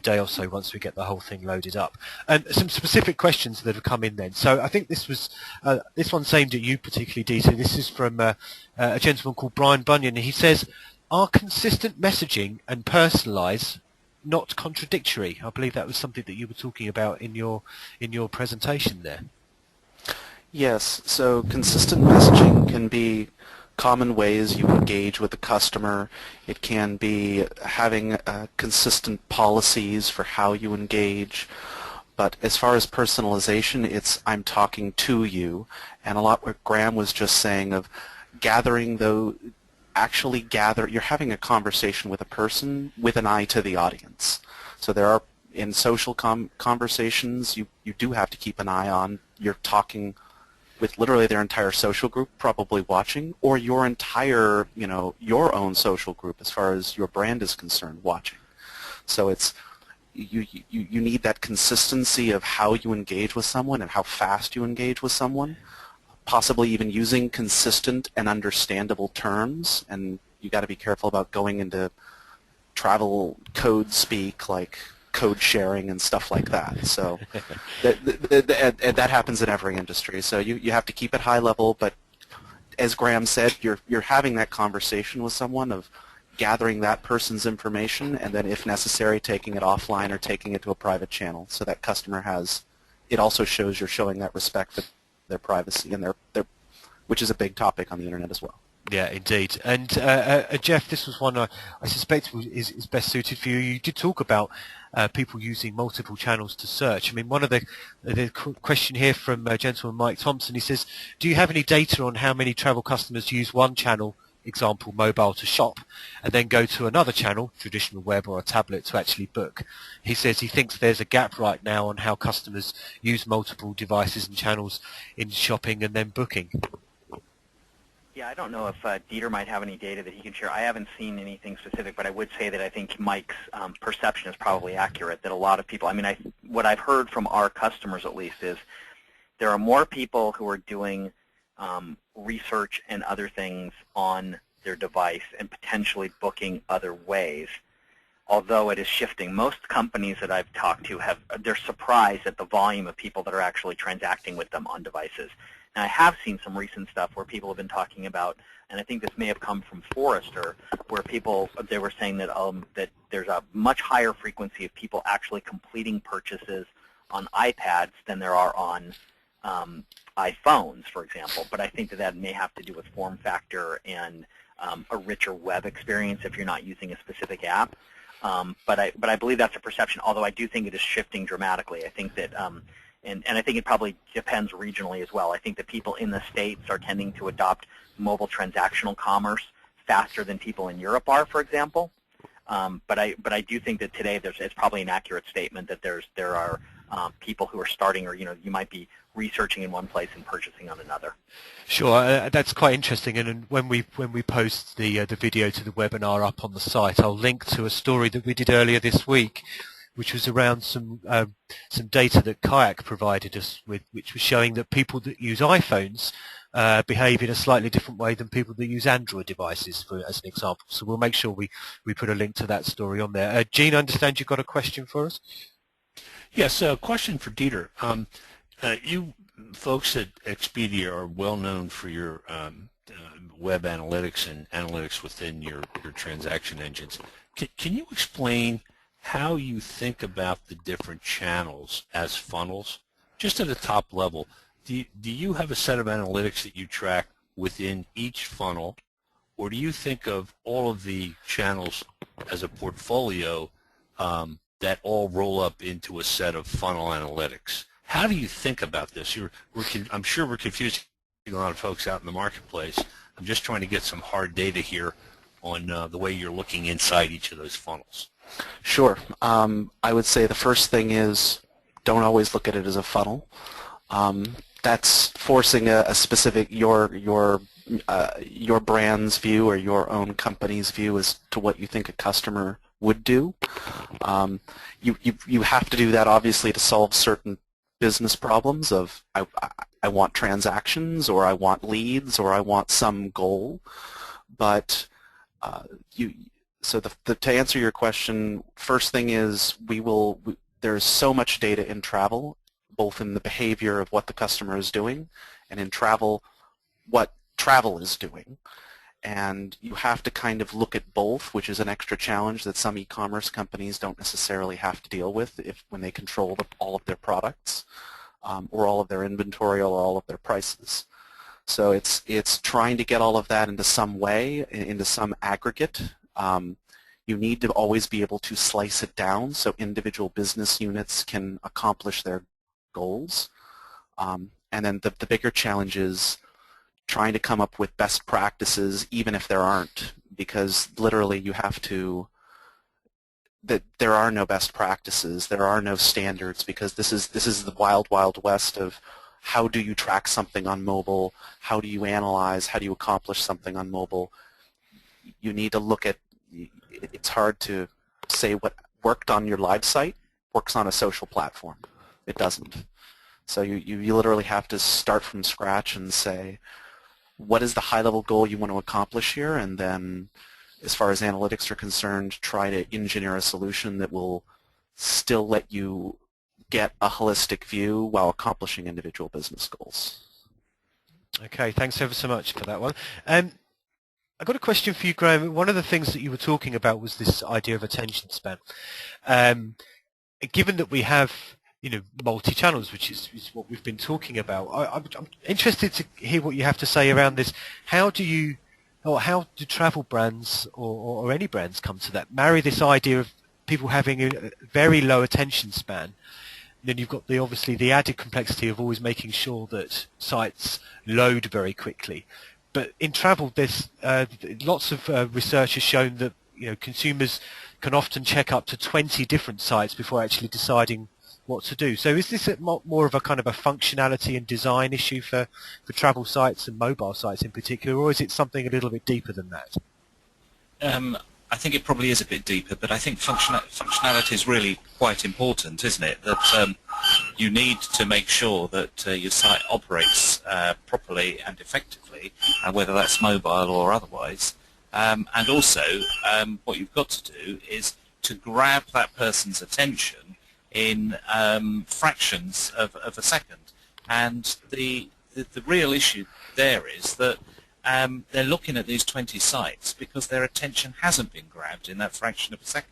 day or so once we get the whole thing loaded up. And some specific questions that have come in then. So I think this one's aimed at you particularly, Dieter. This is from a gentleman called Brian Bunyan. He says, are consistent messaging and personalise not contradictory? I believe that was something that you were talking about in your presentation there. Yes, so consistent messaging can be common ways you engage with the customer. It can be having consistent policies for how you engage. But as far as personalization, it's I'm talking to you. And a lot what Graham was just saying of gathering you're having a conversation with a person with an eye to the audience. So there are in social conversations, you do have to keep an eye on. You're talking with literally their entire social group probably watching, or your entire, your own social group as far as your brand is concerned watching. So it's you need that consistency of how you engage with someone and how fast you engage with someone, possibly even using consistent and understandable terms, and you got to be careful about going into travel code speak like code sharing and stuff like that. So that happens in every industry. So you have to keep it high level, but as Graham said, you're having that conversation with someone of gathering that person's information and then if necessary taking it offline or taking it to a private channel so that customer has, it also shows you're showing that respect for their privacy and their which is a big topic on the internet as well. Yeah, indeed. And Geoff, this was one I suspect is best suited for you. You did talk about people using multiple channels to search. I mean, one of the question here from gentleman Mike Thompson, he says, do you have any data on how many travel customers use one channel, example mobile, to shop, and then go to another channel, traditional web or a tablet, to actually book? He says he thinks there's a gap right now on how customers use multiple devices and channels in shopping and then booking. Yeah, I don't know if Dieter might have any data that he can share. I haven't seen anything specific, but I would say that I think Mike's perception is probably accurate, that a lot of people, what I've heard from our customers at least is there are more people who are doing research and other things on their device and potentially booking other ways, although it is shifting. Most companies that I've talked to they're surprised at the volume of people that are actually transacting with them on devices. And I have seen some recent stuff where people have been talking about, and I think this may have come from Forrester, where they were saying that that there's a much higher frequency of people actually completing purchases on iPads than there are on iPhones, for example. But I think that may have to do with form factor and a richer web experience if you're not using a specific app. But I believe that's a perception, although I do think it is shifting dramatically. I think that and I think it probably depends regionally as well. I think that people in the States are tending to adopt mobile transactional commerce faster than people in Europe are, for example. But I do think that today it's probably an accurate statement that there are people who are starting, or you might be researching in one place and purchasing on another. Sure, that's quite interesting. And when we post the video to the webinar up on the site, I'll link to a story that we did earlier this week, which was around some data that Kayak provided us with, which was showing that people that use iPhones behave in a slightly different way than people that use Android devices, as an example. So we'll make sure we put a link to that story on there. Gene, I understand you've got a question for us? Yes, a question for Dieter. You folks at Expedia are well known for your web analytics and analytics within your transaction engines. Can you explain how you think about the different channels as funnels, just at a top level? Do you have a set of analytics that you track within each funnel, or do you think of all of the channels as a portfolio that all roll up into a set of funnel analytics? How do you think about this? I'm sure we're confusing a lot of folks out in the marketplace. I'm just trying to get some hard data here on the way you're looking inside each of those funnels. Sure. I would say the first thing is don't always look at it as a funnel. That's forcing a specific your brand's view or your own company's view as to what you think a customer would do. You have to do that obviously to solve certain business problems of I want transactions, or I want leads, or I want some goal. But so to answer your question, first thing is there's so much data in travel, both in the behavior of what the customer is doing and in travel what travel is doing. And you have to kind of look at both, which is an extra challenge that some e-commerce companies don't necessarily have to deal with when they control all of their products or all of their inventory or all of their prices. So it's trying to get all of that into some way, into some aggregate. You need to always be able to slice it down so individual business units can accomplish their goals. And then the bigger challenge is trying to come up with best practices even if there aren't, because literally you have to, that there are no best practices, there are no standards, because this is the wild, wild west of how do you track something on mobile, how do you analyze, how do you accomplish something on mobile. You need to look at, it's hard to say what worked on your live site works on a social platform. It doesn't. So you literally have to start from scratch and say, what is the high-level goal you want to accomplish here, and then as far as analytics are concerned, try to engineer a solution that will still let you get a holistic view while accomplishing individual business goals. Okay, thanks ever so much for that one. I've got a question for you, Graham. One of the things that you were talking about was this idea of attention span. Given that we have, multi-channels, which is what we've been talking about, I'm interested to hear what you have to say around this. How do travel brands or any brands come to that? Marry this idea of people having a very low attention span. Then you've got obviously the added complexity of always making sure that sites load very quickly. But in travel, there's lots of research has shown that consumers can often check up to 20 different sites before actually deciding what to do. So is this more of a kind of a functionality and design issue for travel sites and mobile sites in particular, or is it something a little bit deeper than that? I think it probably is a bit deeper, but I think functionality is really quite important, isn't it? That you need to make sure that your site operates properly and effectively, whether that's mobile or otherwise. And also, what you've got to do is to grab that person's attention in fractions of a second. And the real issue there is that they're looking at these 20 sites because their attention hasn't been grabbed in that fraction of a second.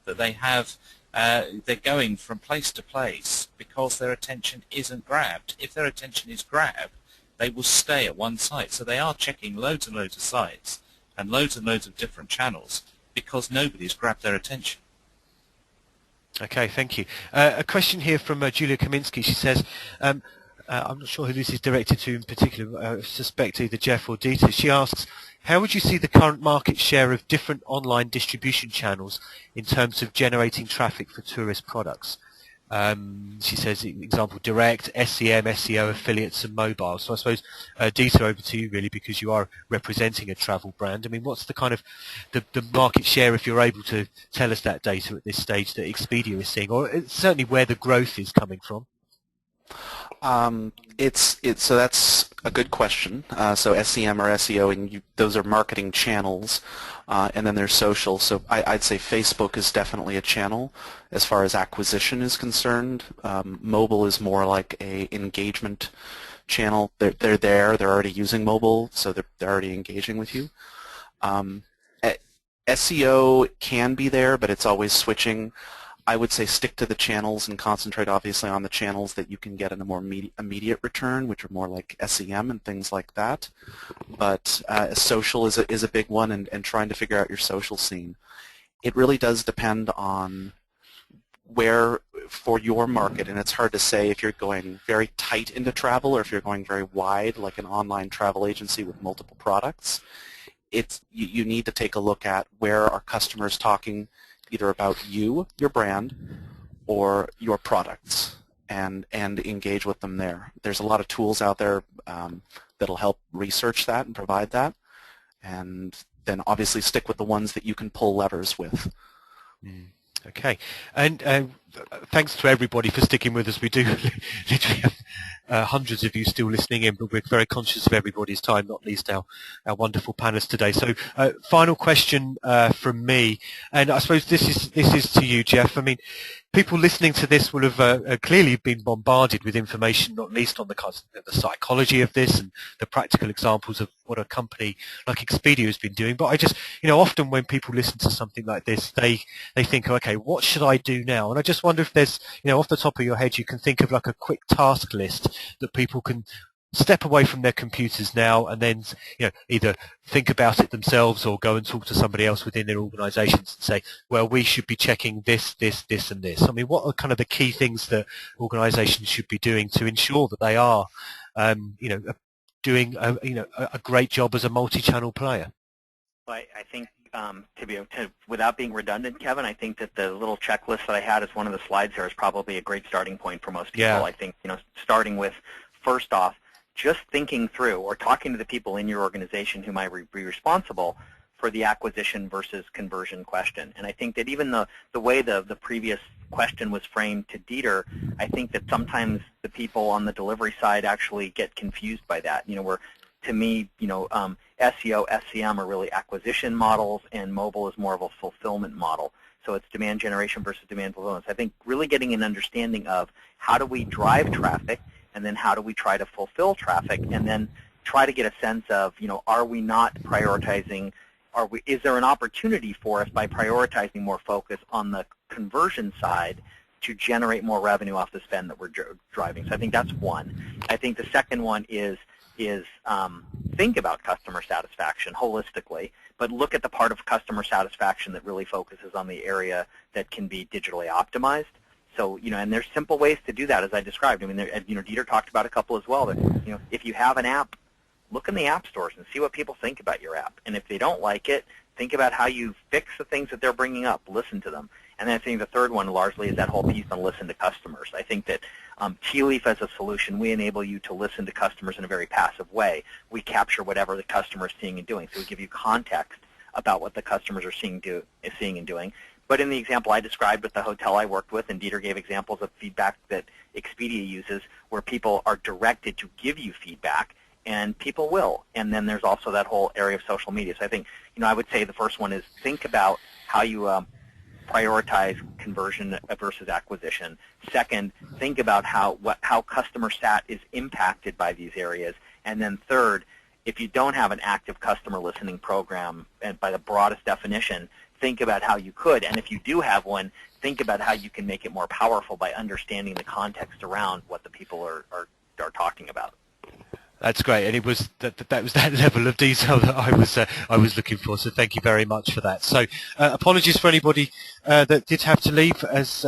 That they have, they're going from place to place because their attention isn't grabbed. If their attention is grabbed, they will stay at one site. So they are checking loads and loads of sites and loads of different channels because nobody's grabbed their attention. Okay, thank you. A question here from Julia Kaminsky. She says, I'm not sure who this is directed to in particular, I suspect either Geoff or Dieter. She asks, how would you see the current market share of different online distribution channels in terms of generating traffic for tourist products? She says, example, direct, SEM, SEO, affiliates and mobile. So I suppose, Dieter, over to you really, because you are representing a travel brand. I mean, what's the kind of the market share, if you're able to tell us that data at this stage, that Expedia is seeing, or certainly where the growth is coming from? So that's a good question. So SEM or SEO, and those are marketing channels, and then there's social. So I'd say Facebook is definitely a channel as far as acquisition is concerned. Mobile is more like a engagement channel. They're already using mobile, so they're already engaging with you. SEO can be there, but it's always switching. I would say stick to the channels and concentrate obviously on the channels that you can get in a more immediate return, which are more like SEM and things like that. But social is a big one, and trying to figure out your social scene. It really does depend on where for your market, and it's hard to say if you're going very tight into travel or if you're going very wide like an online travel agency with multiple products. You need to take a look at where are customers talking either about you, your brand, or your products, and engage with them there. There's a lot of tools out there that'll help research that and provide that, and then obviously stick with the ones that you can pull levers with. Okay, and thanks to everybody for sticking with us. We do literally have hundreds of you still listening in, but we're very conscious of everybody's time, not least our wonderful panelists today. So final question from me, and I suppose this is to you, Geoff. I mean, people listening to this will have clearly been bombarded with information, not least on the psychology of this and the practical examples of what a company like Expedia has been doing. But I just, often when people listen to something like this, they think, okay, what should I do now? And I just wonder if there's, off the top of your head, you can think of like a quick task list that people can step away from their computers now and then either think about it themselves or go and talk to somebody else within their organizations and say, well, we should be checking this, this and this. I mean, what are kind of the key things that organizations should be doing to ensure that they are doing a great job as a multi-channel player? I think without being redundant, Kevin, I think that the little checklist that I had as one of the slides there is probably a great starting point for most people. Yeah. I think, starting with, first off, just thinking through or talking to the people in your organization who might be responsible for the acquisition versus conversion question. And I think that even the way the previous question was framed to Dieter, I think that sometimes the people on the delivery side actually get confused by that. To me, SEO, SCM are really acquisition models, and mobile is more of a fulfillment model. So it's demand generation versus demand fulfillment. So I think really getting an understanding of how do we drive traffic, and then how do we try to fulfill traffic, and then try to get a sense of, are we not prioritizing, is there an opportunity for us by prioritizing more focus on the conversion side to generate more revenue off the spend that we're driving? So I think that's one. I think the second one is think about customer satisfaction holistically, but look at the part of customer satisfaction that really focuses on the area that can be digitally optimized. So, and there's simple ways to do that, as I described. I mean, Dieter talked about a couple as well. That, if you have an app, look in the app stores and see what people think about your app. And if they don't like it, think about how you fix the things that they're bringing up. Listen to them. And then I think the third one largely is that whole piece on listen to customers. I think that Tealeaf as a solution, we enable you to listen to customers in a very passive way. We capture whatever the customer is seeing and doing. So we give you context about what the customers are seeing and doing. But in the example I described with the hotel I worked with, and Dieter gave examples of feedback that Expedia uses, where people are directed to give you feedback, and people will. And then there's also that whole area of social media. So I think, I would say the first one is think about how you prioritize conversion versus acquisition. Second, think about how customer sat is impacted by these areas. And then third, if you don't have an active customer listening program, and by the broadest definition, think about how you could. And if you do have one, think about how you can make it more powerful by understanding the context around what the people are talking about. That's great, and it was that was that level of detail that I was looking for. So thank you very much for that. So apologies for anybody that did have to leave, as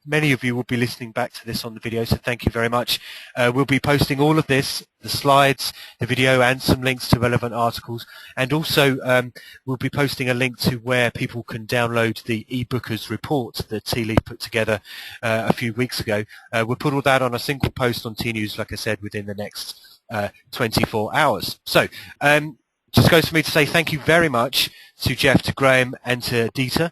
many of you will be listening back to this on the video. So thank you very much. We'll be posting all of this, the slides, the video, and some links to relevant articles, and also we'll be posting a link to where people can download the eBookers report that Tealeaf put together a few weeks ago. We'll put all that on a single post on Tnooz, like I said, within the next 24 hours. So just goes for me to say thank you very much to Geoff, to Graham, and to Dieter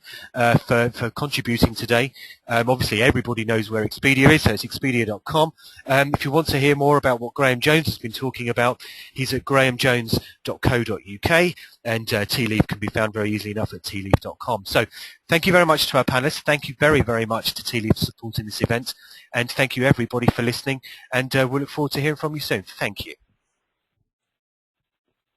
for contributing today. Obviously everybody knows where Expedia is, so it's expedia.com. If you want to hear more about what Graham Jones has been talking about, he's at grahamjones.co.uk, and Tealeaf can be found very easily enough at tealeaf.com. So thank you very much to our panelists. Thank you very, very much to Tealeaf for supporting this event, and thank you everybody for listening, and we'll look forward to hearing from you soon. Thank you.